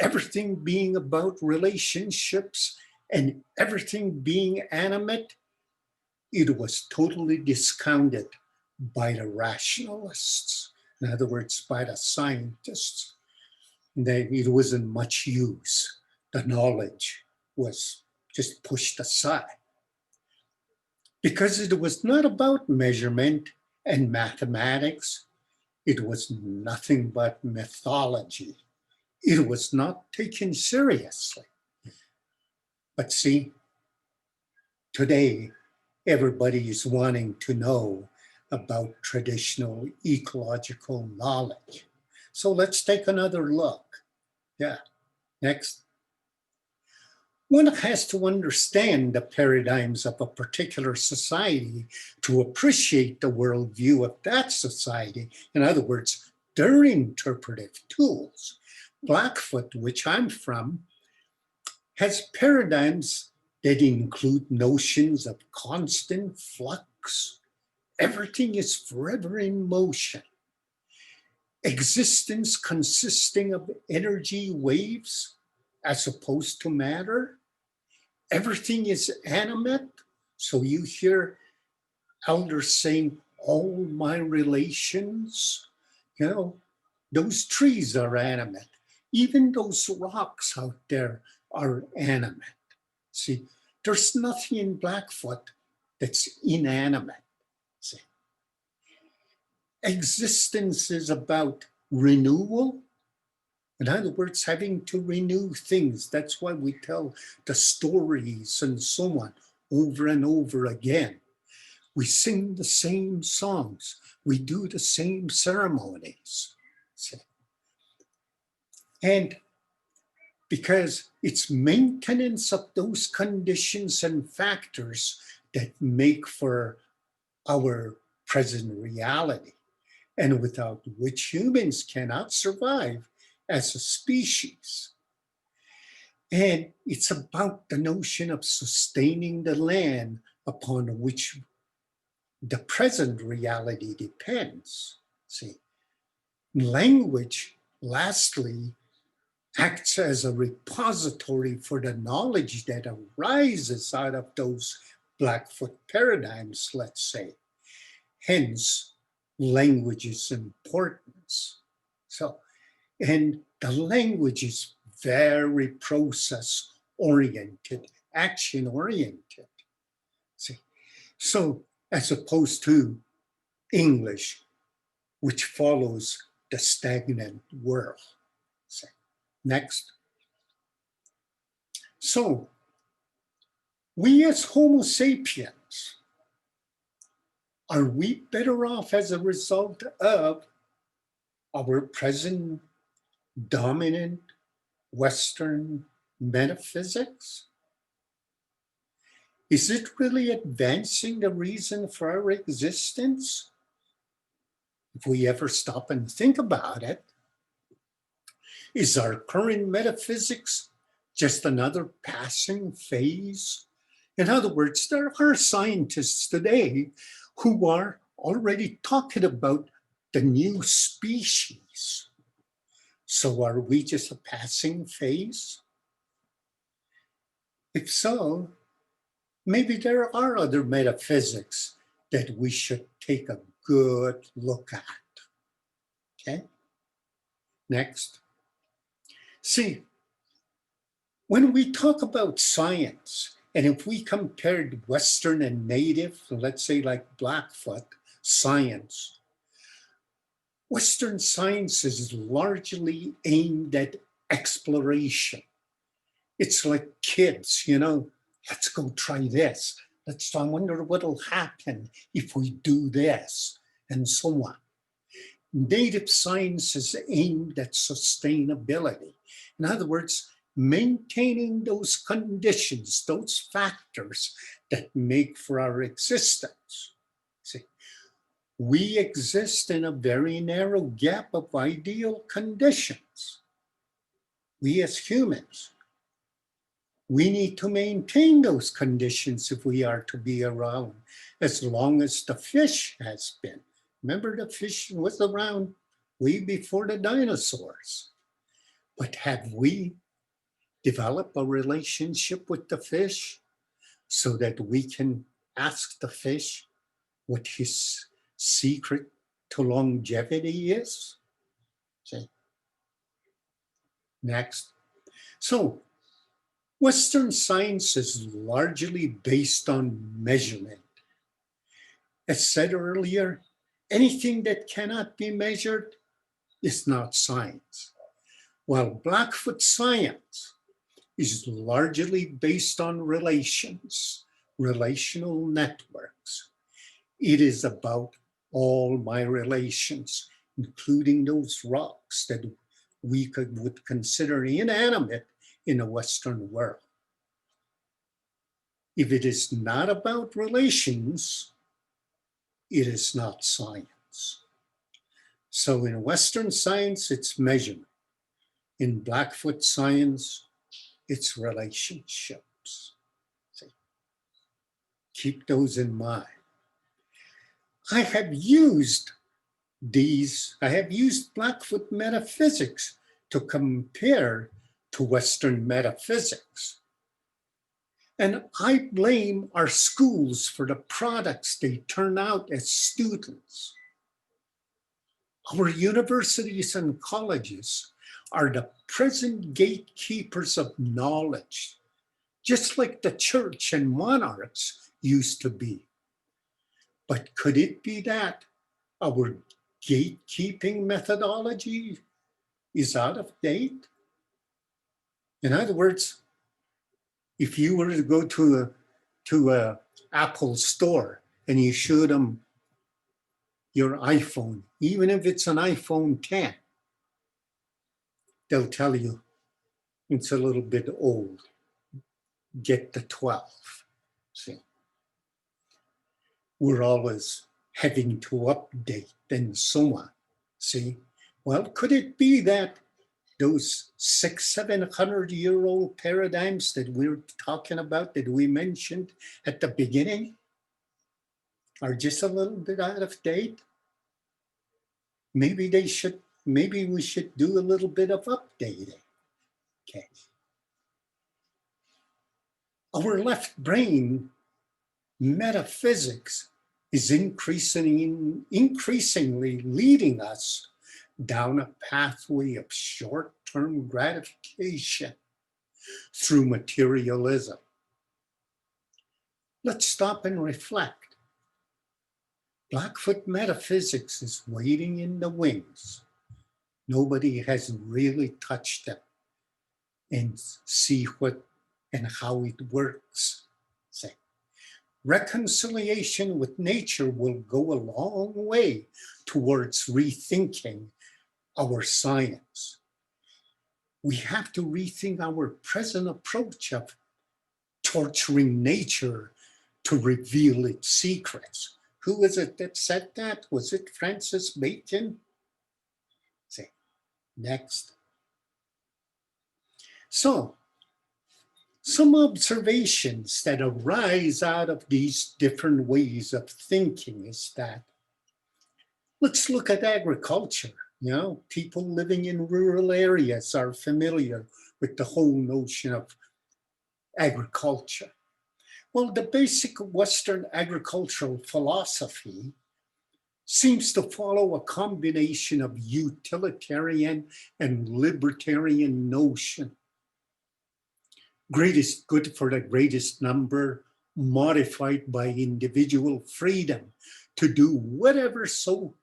Speaker 4: everything being about relationships and everything being animate. It was totally discounted by the rationalists. In other words, by the scientists. It wasn't much use. The knowledge was just pushed aside. Because it was not about measurement and mathematics. It was nothing but mythology. It was not taken seriously. But see, today, everybody is wanting to know about traditional ecological knowledge. So let's take another look. Yeah, next. One has to understand the paradigms of a particular society to appreciate the worldview of that society. In other words, their interpretive tools. Blackfoot, which I'm from, has paradigms that include notions of constant flux. Everything is forever in motion. Existence consisting of energy waves as opposed to matter. Everything is animate. So you hear elders saying, all my relations, Those trees are animate. Even those rocks out there are animate. See, there's nothing in Blackfoot that's inanimate. See, existence is about renewal. In other words, having to renew things. That's why we tell the stories and so on over and over again. We sing the same songs. We do the same ceremonies. See? And because it's maintenance of those conditions and factors that make for our present reality, and without which humans cannot survive as a species. And it's about the notion of sustaining the land upon which the present reality depends. See, language, lastly, acts as a repository for the knowledge that arises out of those Blackfoot paradigms, let's say. Hence, language's importance. So, and the language is very process-oriented, action-oriented. See, so as opposed to English, which follows the stagnant world. See. Next. So, we as Homo sapiens, are we better off as a result of our present dominant Western metaphysics? Is it really advancing the reason for our existence? If we ever stop and think about it, is our current metaphysics just another passing phase? In other words, there are scientists today who are already talking about the new species. So are we just a passing phase? If so, maybe there are other metaphysics that we should take a good look at. Okay? Next. See, when we talk about science, and if we compared Western and Native, let's say like Blackfoot science, Western science is largely aimed at exploration. It's like kids, you know, let's go try this. I wonder what'll happen if we do this, and so on. Native science is aimed at sustainability. In other words, maintaining those conditions, those factors that make for our existence. See, we exist in a very narrow gap of ideal conditions. We as humans, we need to maintain those conditions if we are to be around as long as the fish has been. Remember, the fish was around way before the dinosaurs. But have we developed a relationship with the fish so that we can ask the fish what his secret to longevity is? Okay. Next. So, Western science is largely based on measurement. As said earlier, anything that cannot be measured is not science. While Blackfoot science is largely based on relations, relational networks. It is about all my relations, including those rocks that we would consider inanimate in a Western world. If it is not about relations, it is not science. So in Western science, it's measurement. In Blackfoot science, it's relationships. See? Keep those in mind. I have used Blackfoot metaphysics to compare to Western metaphysics. And I blame our schools for the products they turn out as students. Our universities and colleges are the present gatekeepers of knowledge, just like the church and monarchs used to be. But could it be that our gatekeeping methodology is out of date? In other words, if you were to go to a Apple store and you showed them your iPhone, even if it's an iPhone 10, they'll tell you it's a little bit old. Get the 12. See, we're always having to update and so on. See, well, could it be that those 600-700-year-old paradigms that we're talking about, that we mentioned at the beginning, are just a little bit out of date? Maybe we should do a little bit of updating. Okay. Our left brain metaphysics is increasingly leading us down a pathway of short-term gratification through materialism. Let's stop and reflect. Blackfoot metaphysics is waiting in the wings. Nobody has really touched them and see what and how it works. Say, reconciliation with nature will go a long way towards rethinking our science. We have to rethink our present approach of torturing nature to reveal its secrets. Who was it that said that? Was it Francis Bacon? Say, next. So, some observations that arise out of these different ways of thinking is that, let's look at agriculture. You know, people living in rural areas are familiar with the whole notion of agriculture. Well, the basic Western agricultural philosophy seems to follow a combination of utilitarian and libertarian notion. Greatest good for the greatest number, modified by individual freedom to do whatever, so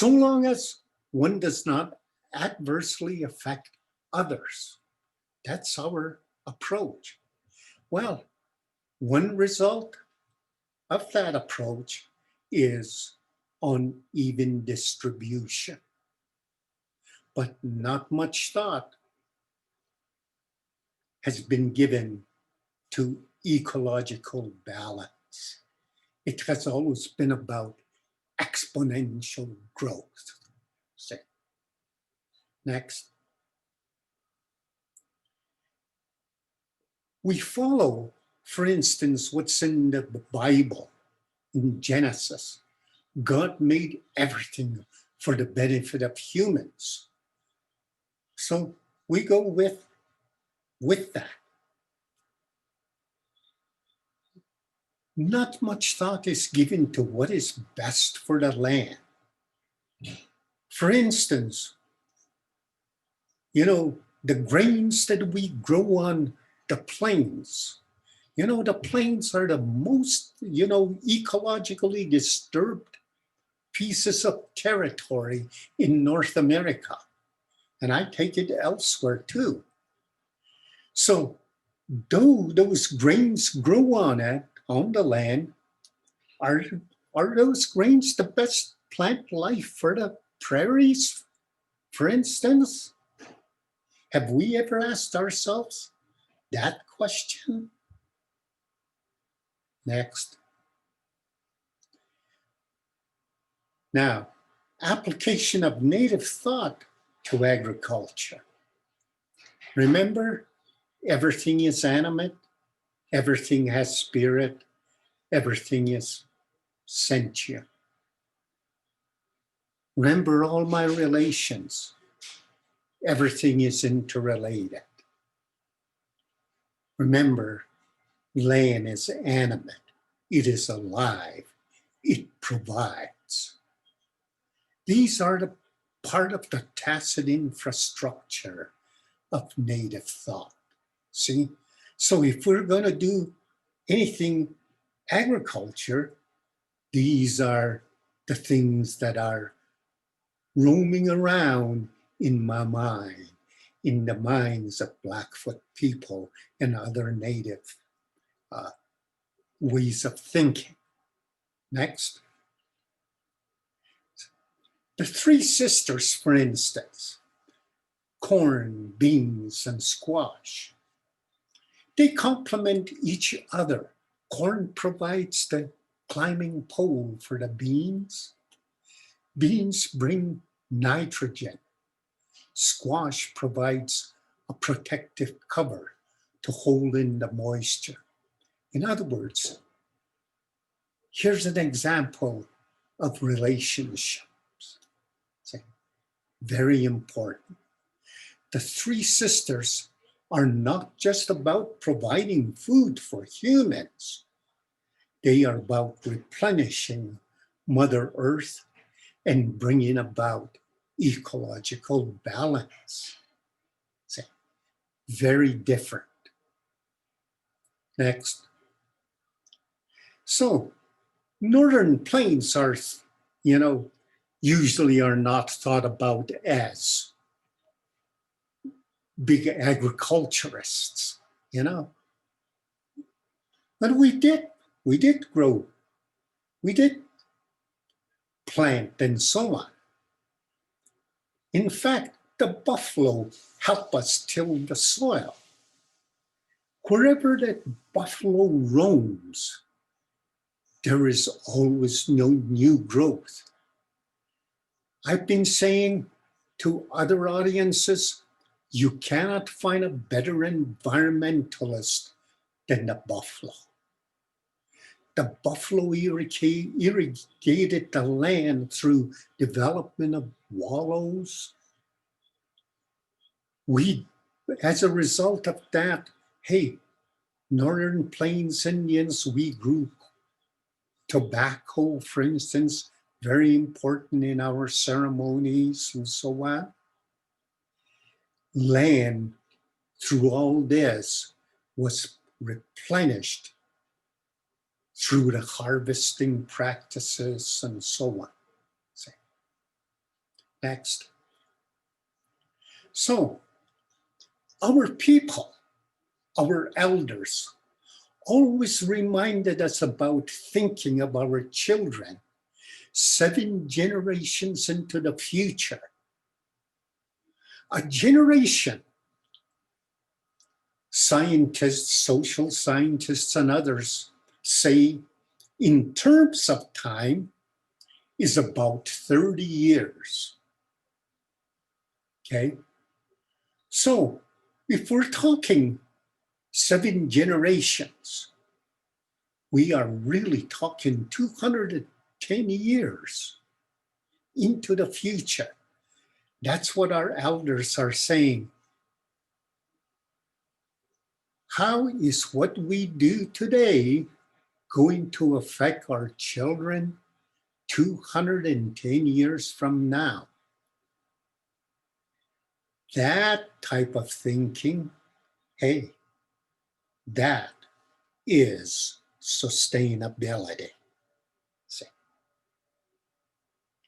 Speaker 4: long as one does not adversely affect others. That's our approach. Well, one result of that approach is uneven distribution, but not much thought has been given to ecological balance. It has always been about exponential growth. Say, next. We follow, for instance, what's in the Bible, in Genesis. God made everything for the benefit of humans. So we go with that. Not much thought is given to what is best for the land. For instance, you know, the grains that we grow on the plains, you know, the plains are the most, you know, ecologically disturbed pieces of territory in North America. And I take it elsewhere too. So though those grains grow on the land, are those grains the best plant life for the prairies, for instance? Have we ever asked ourselves that question? Next. Now, application of native thought to agriculture. Remember, everything is animate, everything has spirit, everything is sentient. Remember all my relations, everything is interrelated. Remember, land is animate, it is alive, it provides. These are the part of the tacit infrastructure of native thought. See? So if we're going to do anything agriculture, these are the things that are roaming around in my mind, in the minds of Blackfoot people and other native ways of thinking. Next. The three sisters, for instance, corn, beans, and squash, they complement each other. Corn provides the climbing pole for the beans. Beans bring nitrogen. Squash provides a protective cover to hold in the moisture. In other words, here's an example of relationships. Very important. The three sisters are not just about providing food for humans. They are about replenishing Mother Earth and bringing about ecological balance. See, very different. Next. So, northern plains are, usually are not thought about as big agriculturists, But we did grow, we did plant and so on. In fact, the buffalo help us till the soil. Wherever that buffalo roams, there is always no new growth. I've been saying to other audiences, you cannot find a better environmentalist than the buffalo. The buffalo irrigated the land through development of wallows. As a result of that, Northern Plains Indians, we grew tobacco, for instance, very important in our ceremonies and so on. Land, through all this, was replenished through the harvesting practices and so on. Next. So, our people, our elders, always reminded us about thinking of our children 7 generations into the future. A generation, scientists, social scientists, and others say, in terms of time, is about 30 years. Okay? So, if we're talking 7 generations, we are really talking 210 years into the future. That's what our elders are saying. How is what we do today going to affect our children 210 years from now? That type of thinking, that is sustainability. See.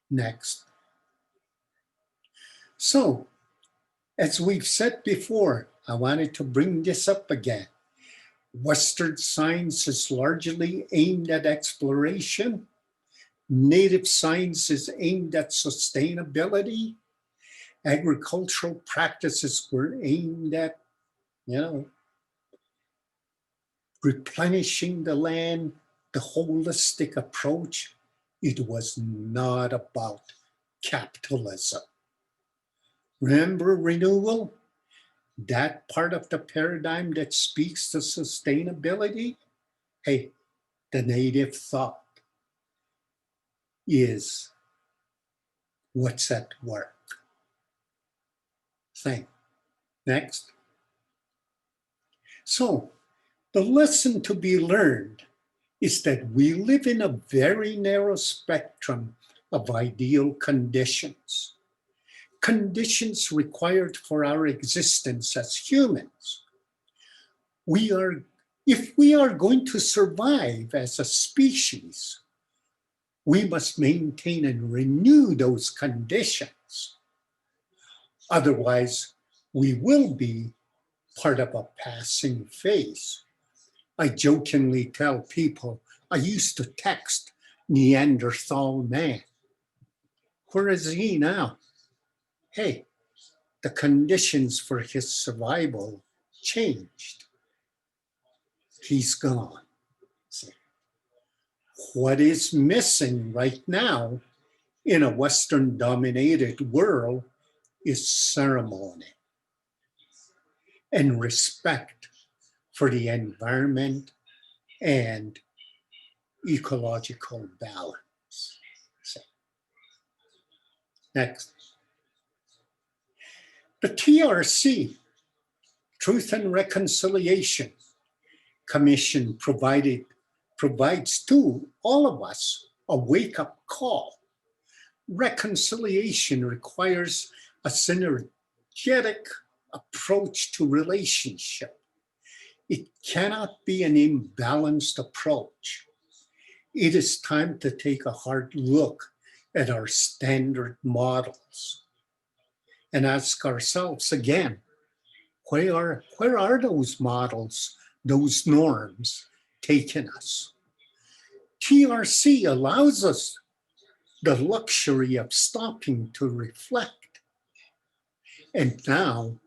Speaker 4: Next. So, as we've said before, I wanted to bring this up again. Western science is largely aimed at exploration. Native science is aimed at sustainability. Agricultural practices were aimed at, replenishing the land, the holistic approach. It was not about capitalism. Remember renewal? That part of the paradigm that speaks to sustainability? The native thought is what's at work. Next. So, the lesson to be learned is that we live in a very narrow spectrum of ideal conditions, conditions required for our existence as humans. If we are going to survive as a species, we must maintain and renew those conditions. Otherwise, we will be part of a passing phase. I jokingly tell people I used to text Neanderthal man. Where is he now? Hey, the conditions for his survival changed. He's gone. See? What is missing right now in a Western-dominated world is ceremony and respect for the environment and ecological balance. So, next. The TRC, Truth and Reconciliation Commission provides to all of us a wake-up call. Reconciliation requires a synergetic approach to relationship. It cannot be an imbalanced approach. It is time to take a hard look at our standard models and ask ourselves again, where are those models, those norms taking us? TRC allows us the luxury of stopping to reflect. And now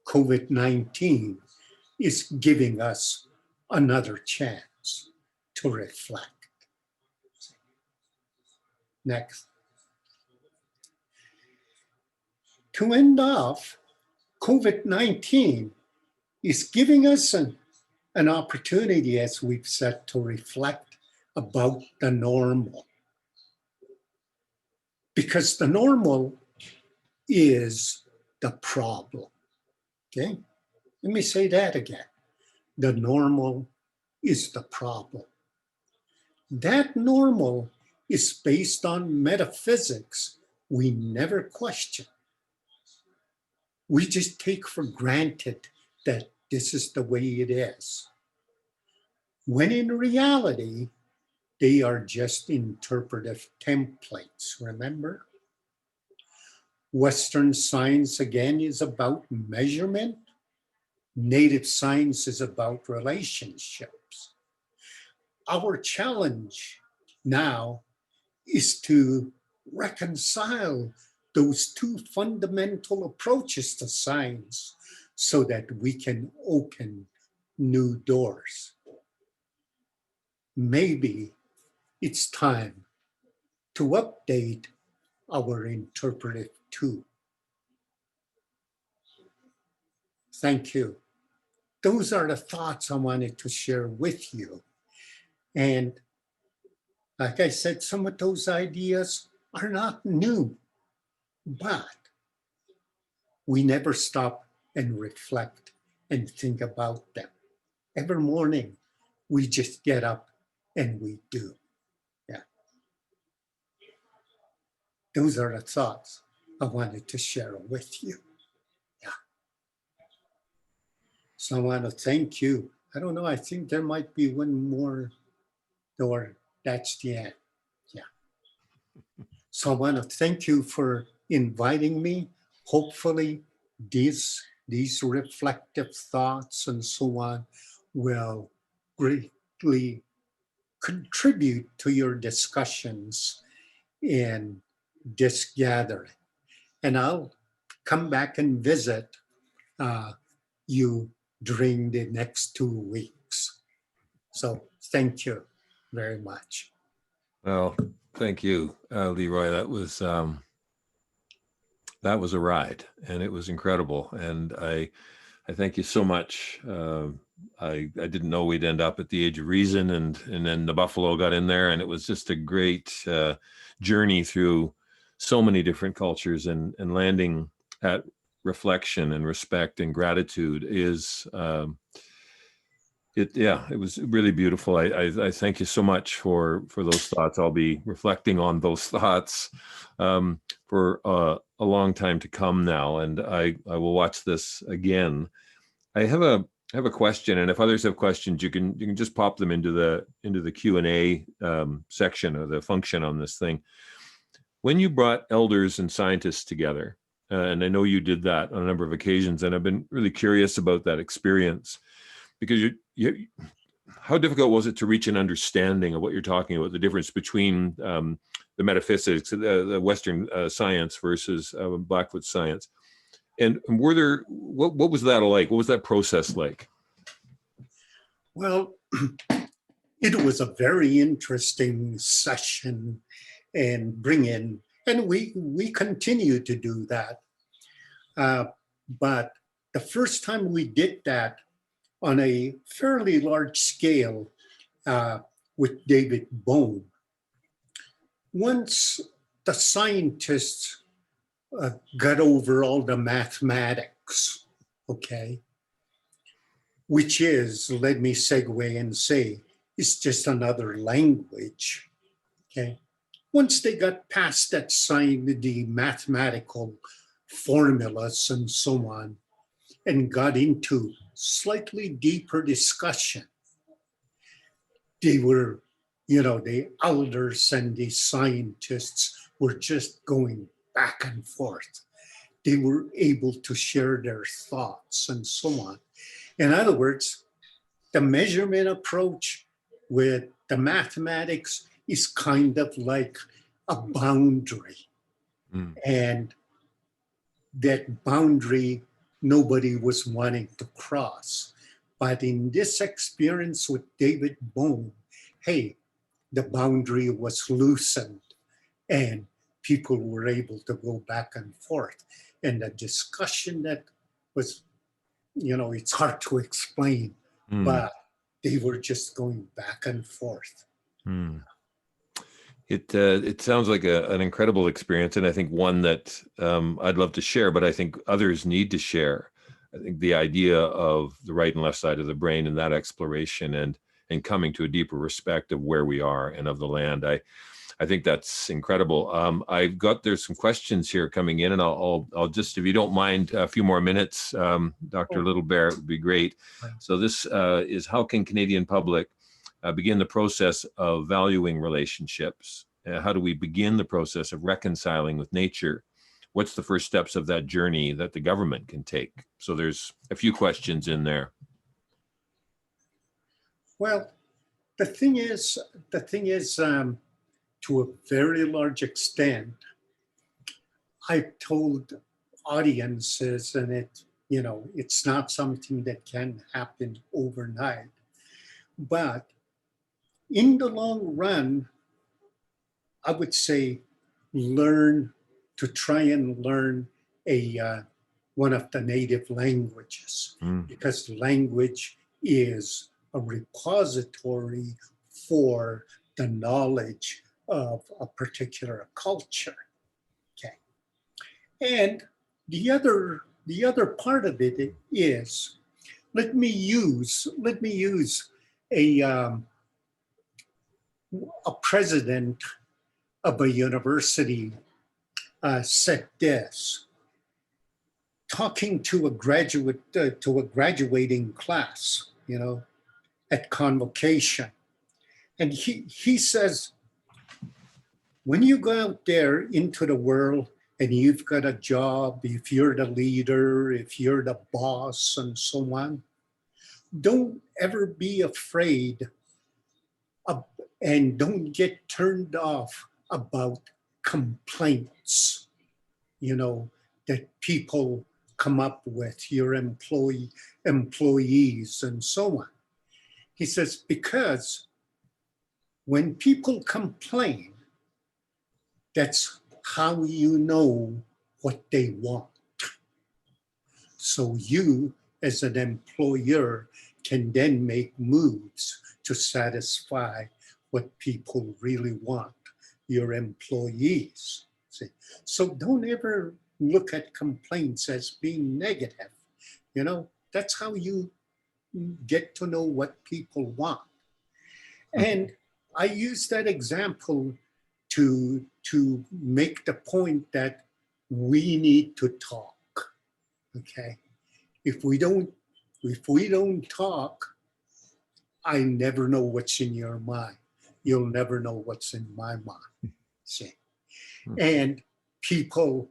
Speaker 4: COVID-19 is giving us another chance to reflect. Next. To end off, COVID-19 is giving us an opportunity, as we've said, to reflect about the normal. Because the normal is the problem, okay? Let me say that again. The normal is the problem. That normal is based on metaphysics we never question. We just take for granted that this is the way it is. When in reality, they are just interpretive templates, remember? Western science, again, is about measurement. Native science is about relationships. Our challenge now is to reconcile those two fundamental approaches to science so that we can open new doors. Maybe it's time to update our interpretive tool. Thank you. Those are the thoughts I wanted to share with you. And like I said, some of those ideas are not new, but we never stop and reflect and think about them. Every morning, we just get up and we do. Yeah. Those are the thoughts I wanted to share with you. Yeah. So I want to thank you. I don't know, I think there might be one more, or that's the end. Yeah. So I want to thank you for inviting me. Hopefully these reflective thoughts and so on will greatly contribute to your discussions in this gathering. And I'll come back and visit you during the next 2 weeks. So thank you very much.
Speaker 1: Well, thank you, Leroy. That was a ride, and it was incredible. And I thank you so much. I didn't know we'd end up at the Age of Reason, and then the Buffalo got in there, and it was just a great journey through so many different cultures, and landing at reflection and respect and gratitude is It was really beautiful. I thank you so much for those thoughts. I'll be reflecting on those thoughts for a long time to come now, and I will watch this again. I have a question, and if others have questions, you can just pop them into the Q&A section or the function on this thing. When you brought elders and scientists together, and I know you did that on a number of occasions, and I've been really curious about that experience, because how difficult was it to reach an understanding of what you're talking about, the difference between the metaphysics, the Western science versus Blackfoot science? And what was that like? What was that process like?
Speaker 4: Well, it was a very interesting session and bring in, and we continue to do that. But the first time we did that on a fairly large scale with David Bohm, once the scientists got over all the mathematics, okay, which is, let me segue and say, it's just another language, okay? Once they got past that the mathematical formulas and so on, and got into slightly deeper discussion, they were, the elders and the scientists were just going back and forth. They were able to share their thoughts and so on. In other words, the measurement approach with the mathematics is kind of like a boundary.
Speaker 1: Mm.
Speaker 4: And that boundary, nobody was wanting to cross. But in this experience with David Bohm, hey, the boundary was loosened and people were able to go back and forth. And the discussion that was, it's hard to explain, but they were just going back and forth.
Speaker 1: Mm. It sounds like an incredible experience, and I think one that I'd love to share, but I think others need to share. I think the idea of the right and left side of the brain and that exploration and coming to a deeper respect of where we are and of the land. I think that's incredible. There's some questions here coming in, and I'll just, if you don't mind, a few more minutes, Dr. Little Bear, would be great. So this is, how can Canadian public begin the process of valuing relationships? How do we begin the process of reconciling with nature? What's the first steps of that journey that the government can take? So there's a few questions in there.
Speaker 4: Well, the thing is, to a very large extent, I've told audiences, and it's not something that can happen overnight, but in the long run, I would say try and learn one of the native languages, because language is a repository for the knowledge of a particular culture. Okay. And the other part of it is, let me use a president of a university said this, talking to a graduating class, at convocation. And he says, when you go out there into the world and you've got a job, if you're the leader, if you're the boss and so on, don't ever be afraid and don't get turned off about complaints, that people come up with, your employees and so on. He says, because when people complain, that's how you know what they want. So you, as an employer, can then make moves to satisfy what people really want, your employees. See? So don't ever look at complaints as being negative. That's how you get to know what people want. And I use that example to make the point that we need to talk. Okay, if we don't talk, I never know what's in your mind. You'll never know what's in my mind. See, and people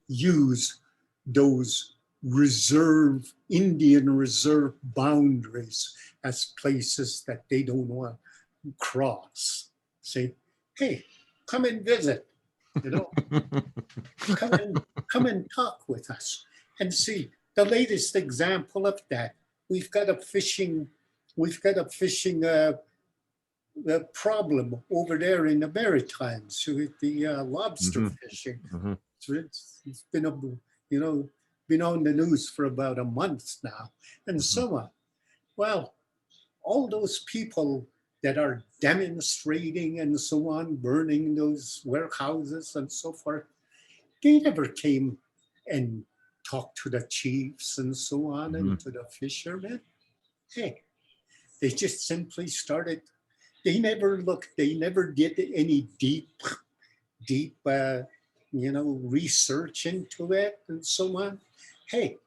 Speaker 4: use those Indian reserve boundaries as places that they don't want to cross. Say, hey, come and visit, you know, come and talk with us. And see, the latest example of that, we've got a fishing problem over there in the Maritimes with the lobster fishing. So it's been been on the news for about a month now, and so on. Well, all those people that are demonstrating and so on, burning those warehouses and so forth, they never came and talked to the chiefs and so on and to the fishermen. Hey, they just simply started. They never did any deep research into it and so on. Hey,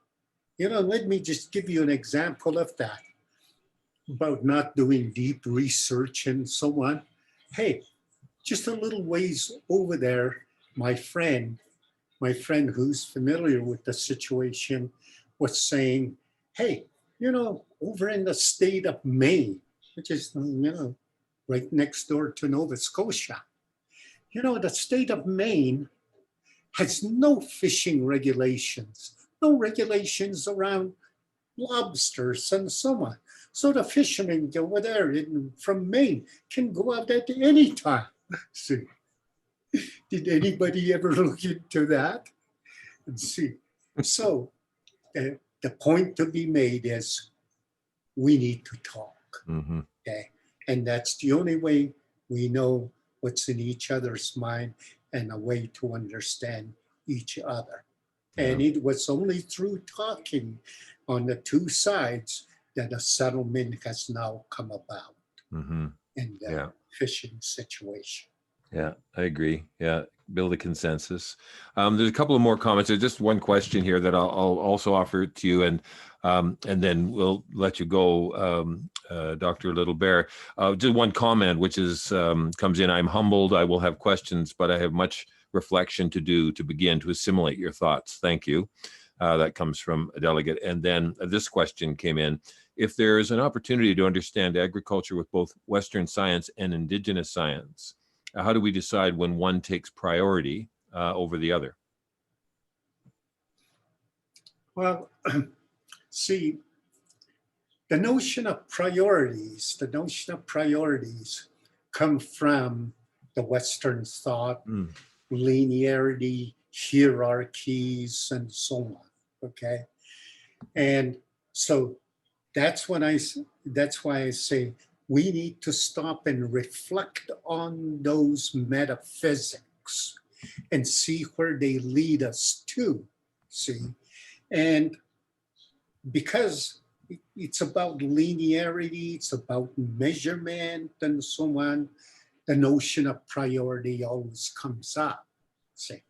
Speaker 4: let me just give you an example of that about not doing deep research and so on. Hey, just a little ways over there, my friend who's familiar with the situation was saying, hey, over in the state of Maine, which is, right next door to Nova Scotia, the state of Maine has no fishing regulations, no regulations around lobsters and so on. So the fishermen over there from Maine can go out at any time. See, did anybody ever look into that? And see, so the point to be made is we need to talk. Okay, and that's the only way we know what's in each other's mind and a way to understand each other. And it was only through talking on the two sides that a settlement has now come about in the fishing situation.
Speaker 1: Yeah, I agree. Yeah, build a consensus. There's a couple of more comments. There's just one question here that I'll also offer to you, and then we'll let you go, Dr. Little Bear. Just one comment, which is comes in. I'm humbled. I will have questions, but I have much reflection to do to begin to assimilate your thoughts. Thank you. That comes from a delegate. And then this question came in. If there is an opportunity to understand agriculture with both Western science and Indigenous science, how do we decide when one takes priority over the other?
Speaker 4: Well, see, the notion of priorities come from the Western thought, linearity, hierarchies, and so on. Okay, and so that's why I say we need to stop and reflect on those metaphysics and see where they lead us to. See, and because it's about linearity, it's about measurement, and so on, the notion of priority always comes up. See,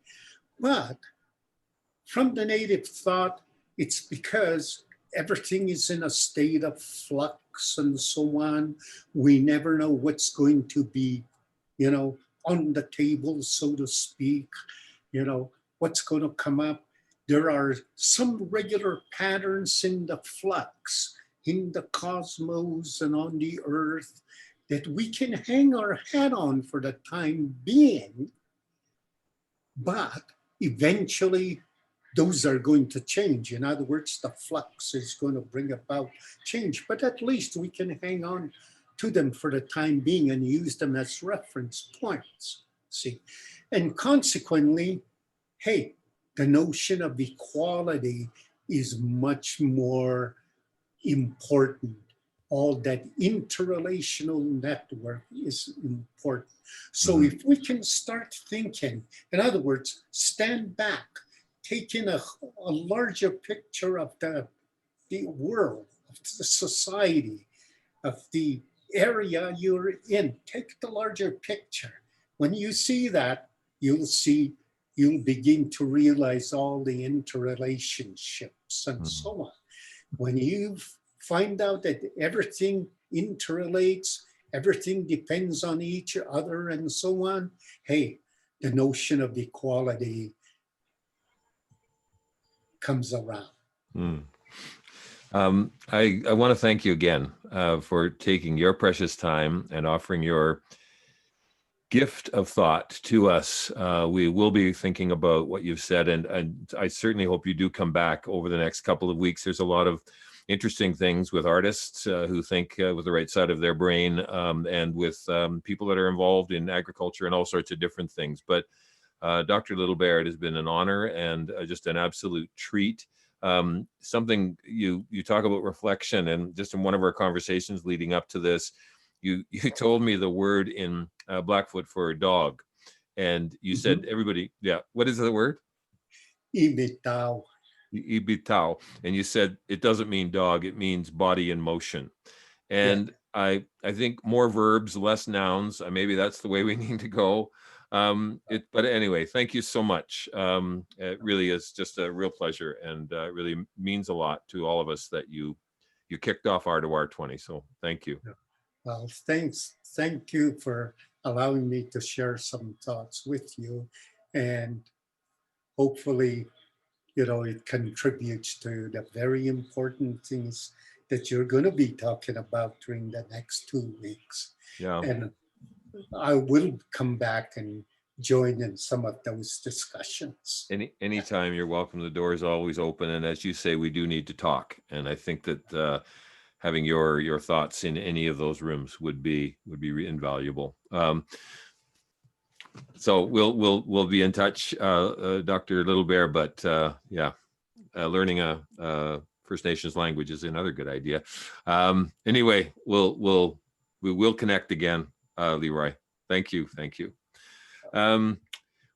Speaker 4: but from the native thought, it's because everything is in a state of flux and so on. We never know what's going to be, on the table, so to speak, what's going to come up. There are some regular patterns in the flux, in the cosmos and on the earth that we can hang our hat on for the time being, but eventually those are going to change. In other words, the flux is going to bring about change, but at least we can hang on to them for the time being and use them as reference points, see? And consequently, hey, the notion of equality is much more important. All that interrelational network is important. So if we can start thinking, in other words, stand back, take in a larger picture of the world, of the society, of the area you're in. Take the larger picture. When you see that, you'll begin to realize all the interrelationships and so on. When you find out that everything interrelates, everything depends on each other and so on, hey, the notion of equality comes around.
Speaker 1: I want to thank you again for taking your precious time and offering your gift of thought to us. We will be thinking about what you've said, and I certainly hope you do come back over the next couple of weeks. There's a lot of interesting things with artists who think with the right side of their brain, and with people that are involved in agriculture and all sorts of different things. But Dr. Littlebear, it has been an honor and just an absolute treat. Something you talk about reflection, and just in one of our conversations leading up to this, you told me the word in Blackfoot for dog, and you said everybody, what is the word?
Speaker 4: Ibitaw.
Speaker 1: Ibitaw. And you said it doesn't mean dog, it means body in motion. And I think more verbs, less nouns. Maybe that's the way we need to go. But anyway, thank you so much. It really is just a real pleasure, and it really means a lot to all of us that you kicked off R2R 20. So thank you.
Speaker 4: Well, thanks. Thank you for allowing me to share some thoughts with you, and hopefully, it contributes to the very important things that you're going to be talking about during the next 2 weeks.
Speaker 1: Yeah.
Speaker 4: And I will come back and join in some of those discussions.
Speaker 1: Anytime, you're welcome. The door is always open. And as you say, we do need to talk. And I think that having your thoughts in any of those rooms would be invaluable. So we'll be in touch, Dr. Littlebear. But learning a First Nations language is another good idea. Anyway, we will connect again, Leroy. Thank you.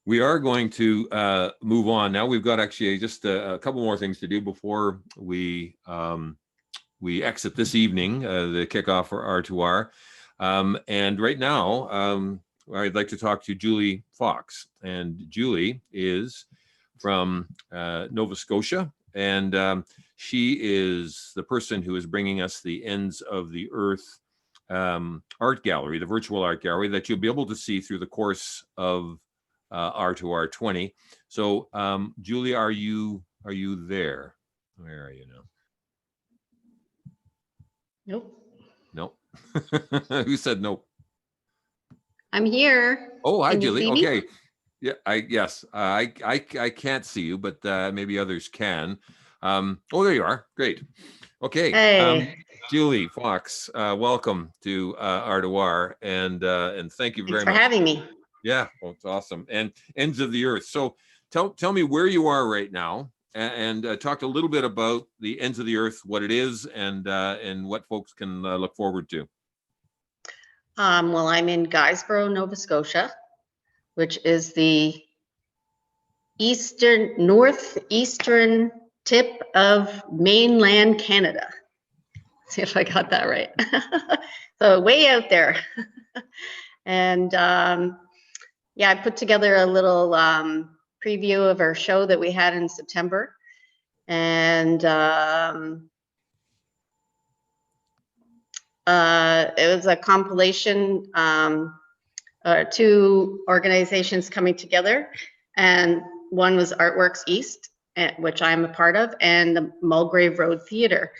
Speaker 1: We are going to move on now. We've got actually just a couple more things to do before we exit this evening, the kickoff for R2R. And right now, I'd like to talk to Julie Fox. And Julie is from Nova Scotia, and she is the person who is bringing us the Ends of the Earth art gallery, the virtual art gallery that you'll be able to see through the course of R2R 20. So Julie, are you there? Where are you now?
Speaker 5: Nope.
Speaker 1: Who said nope?
Speaker 5: I'm here.
Speaker 1: Oh, hi,
Speaker 5: Can you
Speaker 1: Julie.
Speaker 5: see me?
Speaker 1: Okay. Yeah, I can't see you, but maybe others can. Oh, there you are. Great. Okay.
Speaker 5: Hey.
Speaker 1: Julie Fox, welcome to R2R, and thank you very
Speaker 5: Thanks for
Speaker 1: much.
Speaker 5: having me.
Speaker 1: Yeah, well, it's awesome. And Ends of the Earth. So tell me where you are right now, and talk a little bit about the Ends of the Earth, what it is, and what folks can look forward to.
Speaker 5: Well, I'm in Guysborough, Nova Scotia, which is the northeastern tip of mainland Canada. See if I got that right. So way out there. And I put together a little preview of our show that we had in September. And it was a compilation, two organizations coming together, and one was Artworks East, which I'm a part of, and the Mulgrave Road Theatre.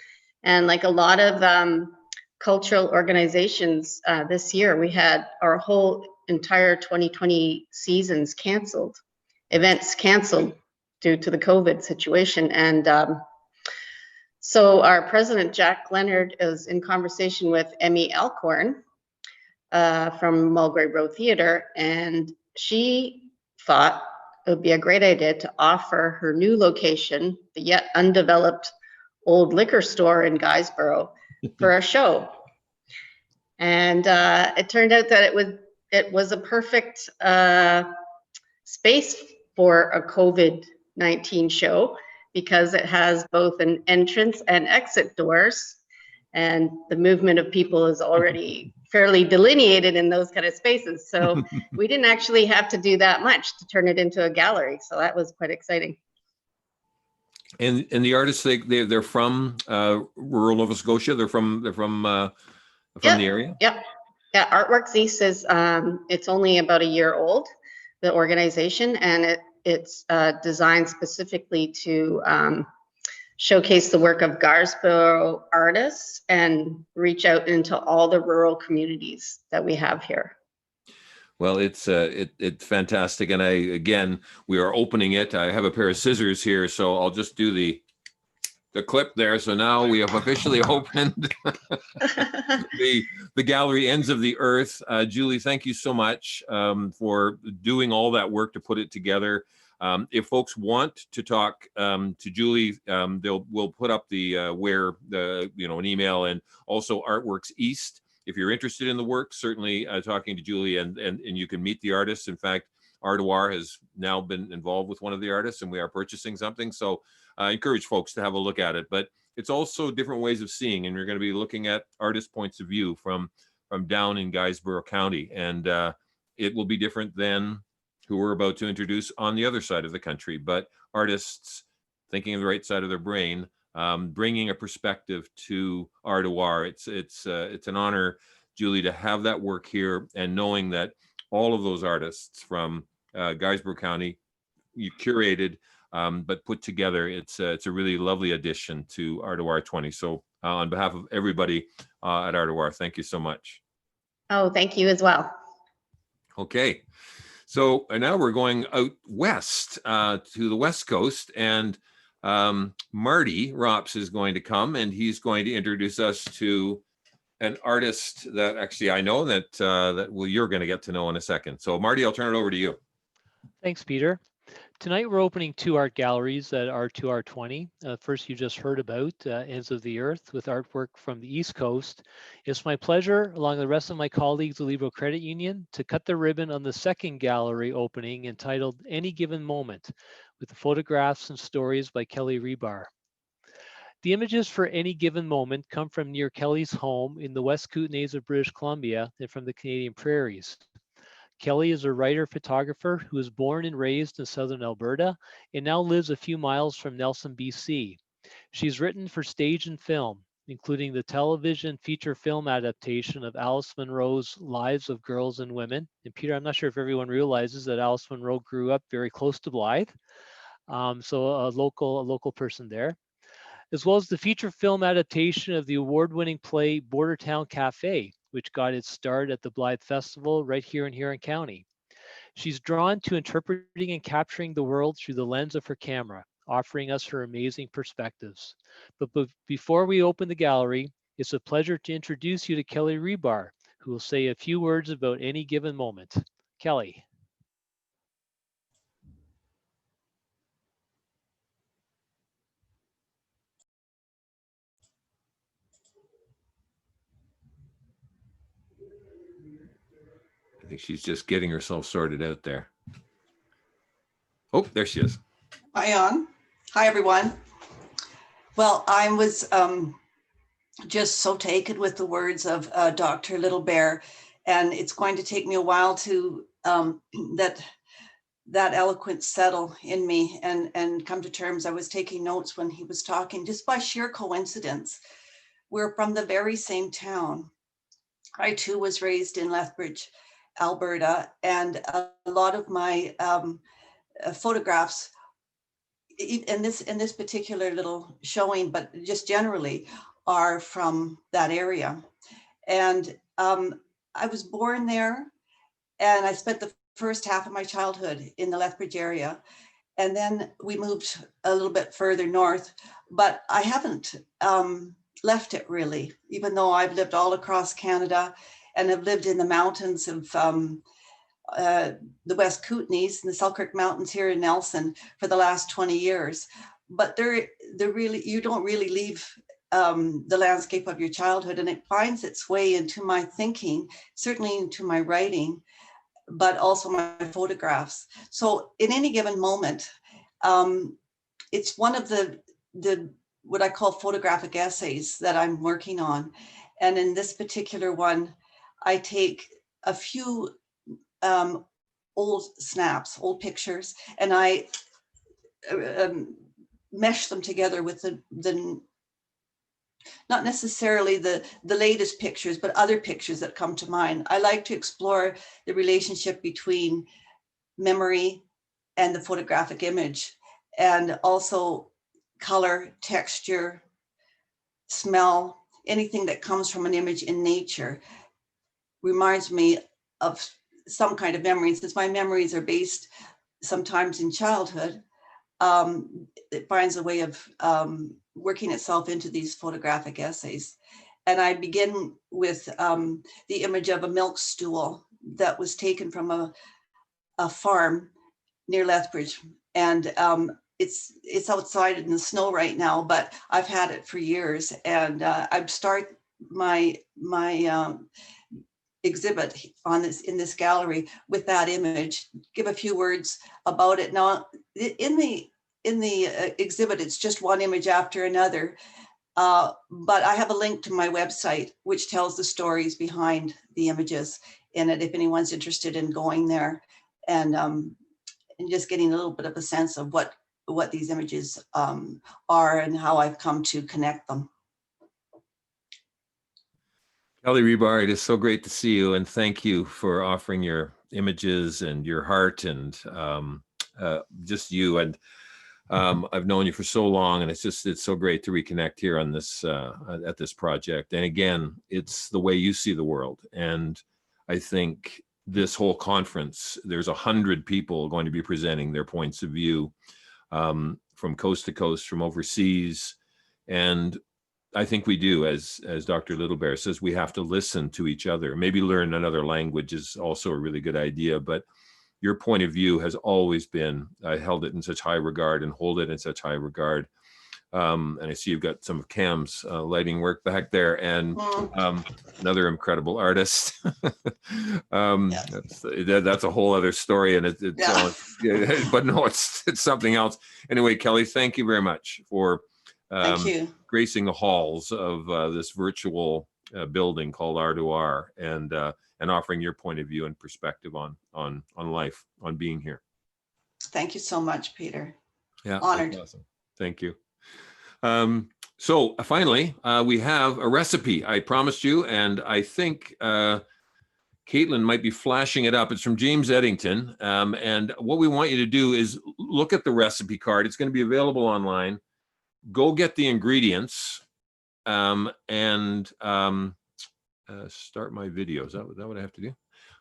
Speaker 5: And like a lot of cultural organizations this year, we had our whole entire 2020 seasons canceled, events canceled due to the COVID situation. And so our president, Jack Leonard, is in conversation with Emmy Alcorn from Mulgrave Road Theatre, and she thought it would be a great idea to offer her new location, the yet undeveloped old liquor store in Guysborough, for a show. And it turned out that it was a perfect space for a COVID-19 show, because it has both an entrance and exit doors, and the movement of people is already fairly delineated in those kind of spaces. So we didn't actually have to do that much to turn it into a gallery. So that was quite exciting.
Speaker 1: And the artists, they're from rural Nova Scotia. They're from
Speaker 5: Yep.
Speaker 1: the area.
Speaker 5: Yep. Yeah, Artworks East is it's only about a year old, the organization, and it's designed specifically to showcase the work of Garsborough artists and reach out into all the rural communities that we have here.
Speaker 1: Well, it's fantastic, and we are opening it. I have a pair of scissors here, so I'll just do the clip there. So now we have officially opened the gallery Ends of the Earth. Julie, thank you so much for doing all that work to put it together. If folks want to talk to Julie, we'll put up the an email, and also Artworks East. If you're interested in the work, certainly talking to Julie, and you can meet the artists. In fact, R2R has now been involved with one of the artists, and we are purchasing something. So I encourage folks to have a look at it. But it's also different ways of seeing, and we're going to be looking at artist points of view from down in Guysborough County, and it will be different than who we're about to introduce on the other side of the country. But artists thinking of the right side of their brain, bringing a perspective to R2R. It's an honor, Julie, to have that work here, and knowing that all of those artists from Guysborough County, you curated, but put together. It's a really lovely addition to R2R 20. So on behalf of everybody at R2R, thank you so much.
Speaker 5: Oh, thank you as well.
Speaker 1: Okay. So now we're going out west to the West Coast, and Marty Rops is going to come, and he's going to introduce us to an artist that actually I know that you're going to get to know in a second. So Marty, I'll turn it over to you.
Speaker 3: Thanks, Peter. Tonight we're opening 2 art galleries at R2R 20. First, you just heard about Ends of the Earth with artwork from the East Coast. It's my pleasure, along with the rest of my colleagues at Libro Credit Union, to cut the ribbon on the second gallery opening entitled Any Given Moment, with the photographs and stories by Kelly Rebar. The images for Any Given Moment come from near Kelly's home in the West Kootenays of British Columbia and from the Canadian prairies. Kelly is a writer-photographer who was born and raised in southern Alberta and now lives a few miles from Nelson, BC. She's written for stage and film, including the television feature film adaptation of Alice Munro's Lives of Girls and Women. And Peter, I'm not sure if everyone realizes that Alice Munro grew up very close to Blythe, so a local person there, as well as the feature film adaptation of the award-winning play Bordertown Cafe, which got its start at the Blythe Festival right here in Huron County. She's drawn to interpreting and capturing the world through the lens of her camera, offering us her amazing perspectives. But before we open the gallery, it's a pleasure to introduce you to Kelly Rebar, who will say a few words about Any Given Moment. Kelly.
Speaker 1: I think she's just getting herself sorted out there. Oh, there she is.
Speaker 6: Hi, on. Hi, everyone. Well, I was just so taken with the words of Dr. Little Bear, and it's going to take me a while to that eloquence settle in me and come to terms. I was taking notes when he was talking, just by sheer coincidence. We're from the very same town. I too was raised in Lethbridge, Alberta, and a lot of my photographs in this particular little showing, but just generally, are from that area. And I was born there, and I spent the first half of my childhood in the Lethbridge area. And then we moved a little bit further north, but I haven't left it really, even though I've lived all across Canada and have lived in the mountains of the West Kootenays and the Selkirk Mountains here in Nelson for the last 20 years. But you don't really leave the landscape of your childhood, and it finds its way into my thinking, certainly into my writing, but also my photographs. So in Any Given Moment, it's one of the what I call photographic essays that I'm working on. And in this particular one, I take a few old snaps, old pictures, and I mesh them together with the not necessarily the latest pictures, but other pictures that come to mind. I like to explore the relationship between memory and the photographic image, and also color, texture, smell, anything that comes from an image in nature reminds me of some kind of memory. And since my memories are based sometimes in childhood, it finds a way of working itself into these photographic essays. And I begin with the image of a milk stool that was taken from a farm near Lethbridge. And it's outside in the snow right now, but I've had it for years. And I'd start my exhibit in this gallery with that image, give a few words about it. Now, in the exhibit, it's just one image after another, but I have a link to my website which tells the stories behind the images in it, if anyone's interested in going there and just getting a little bit of a sense of what these images are and how I've come to connect them.
Speaker 1: Kelly Rebar, it is so great to see you, and thank you for offering your images and your heart and just you. And I've known you for so long, and it's so great to reconnect here on this at this project. And again, it's the way you see the world. And I think this whole conference, there's 100 people going to be presenting their points of view from coast to coast, from overseas. And I think we do, as Dr. Littlebear says, we have to listen to each other. Maybe learn another language is also a really good idea, but your point of view has always been, I held it in such high regard and hold it in such high regard. And I see you've got some of Cam's lighting work back there, and another incredible artist. That's a whole other story, and but no, it's something else. Anyway, Kelly, thank you very much for
Speaker 6: Thank you.
Speaker 1: gracing the halls of this virtual building called R2R, and offering your point of view and perspective on life, on being here.
Speaker 6: Thank you so much, Peter.
Speaker 1: Yeah,
Speaker 6: honored.
Speaker 1: Awesome. Thank you. So finally, we have a recipe I promised you, and I think Caitlin might be flashing it up. It's from James Eddington, and what we want you to do is look at the recipe card. It's going to be available online. Go get the ingredients and start my video. Is that what I have to do?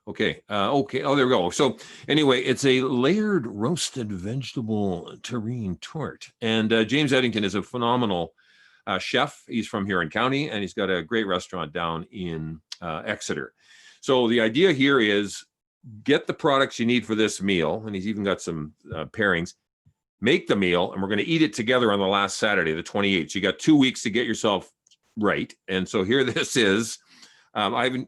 Speaker 1: Okay. Okay. Oh, there we go. So anyway, it's a layered roasted vegetable terrine tort. And James Eddington is a phenomenal chef. He's from Huron County, and he's got a great restaurant down in Exeter. So the idea here is get the products you need for this meal. And he's even got some pairings. Make the meal, and we're going to eat it together on the last Saturday, the 28th. So you got 2 weeks to get yourself right. And so here this is. I've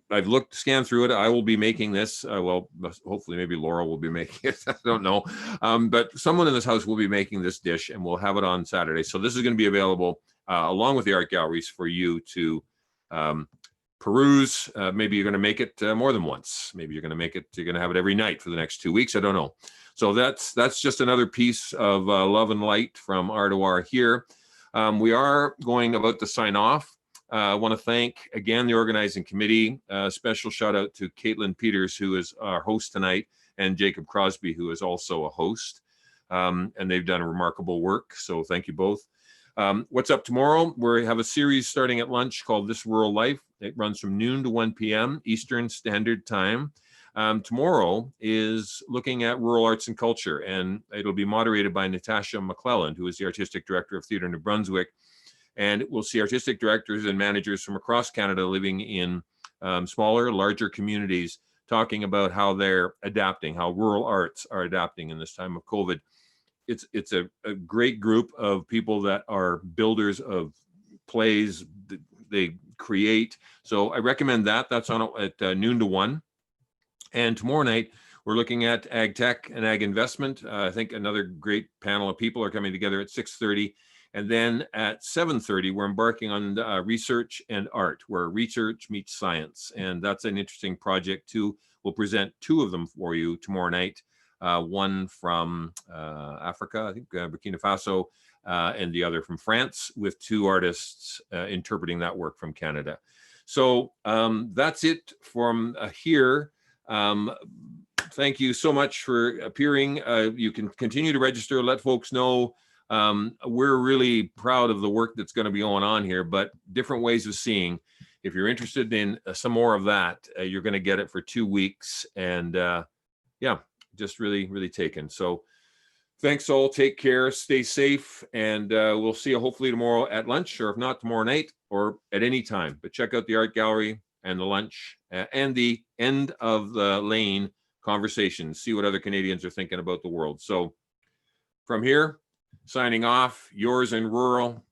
Speaker 1: scanned through it. I will be making this. Well, hopefully maybe Laura will be making it. I don't know. But someone in this house will be making this dish, and we'll have it on Saturday. So this is going to be available along with the art galleries for you to peruse. Maybe you're going to make it more than once. Maybe you're going to have it every night for the next 2 weeks. I don't know. So that's just another piece of love and light from R2R here. We are about to sign off. I want to thank again the organizing committee. Special shout out to Caitlin Peters, who is our host tonight, and Jacob Crosby, who is also a host. And they've done remarkable work. So thank you both. What's up tomorrow? We have a series starting at lunch called This Rural Life. It runs from noon to 1 p.m. Eastern Standard Time. Tomorrow is looking at rural arts and culture, and it'll be moderated by Natasha McClelland, who is the Artistic Director of Theatre New Brunswick. And we'll see artistic directors and managers from across Canada living in smaller, larger communities, talking about how they're adapting, how rural arts are adapting in this time of COVID. It's a great group of people that are builders of plays. They create. So I recommend that. That's on at noon to 1. And tomorrow night, we're looking at ag tech and ag investment. I think another great panel of people are coming together at 6:30. And then at 7:30, we're embarking on research and art, where research meets science. And that's an interesting project too. We'll present 2 of them for you tomorrow night. One from Africa, I think Burkina Faso, and the other from France, with 2 artists interpreting that work from Canada. So that's it from here. Thank you so much for appearing. You can continue to register, let folks know. We're really proud of the work that's going to be going on here, but different ways of seeing. If you're interested in some more of that, you're going to get it for 2 weeks. And yeah, just really, really taken. So thanks all. Take care. Stay safe. And we'll see you hopefully tomorrow at lunch, or if not, tomorrow night or at any time. But check out the art gallery and the lunch and the end of the lane conversations. See what other Canadians are thinking about the world. So from here, signing off, yours in rural.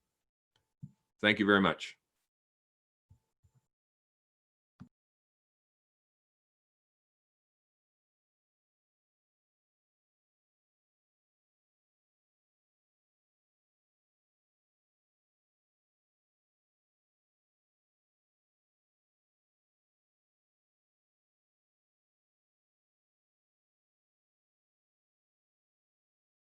Speaker 1: Thank you very much.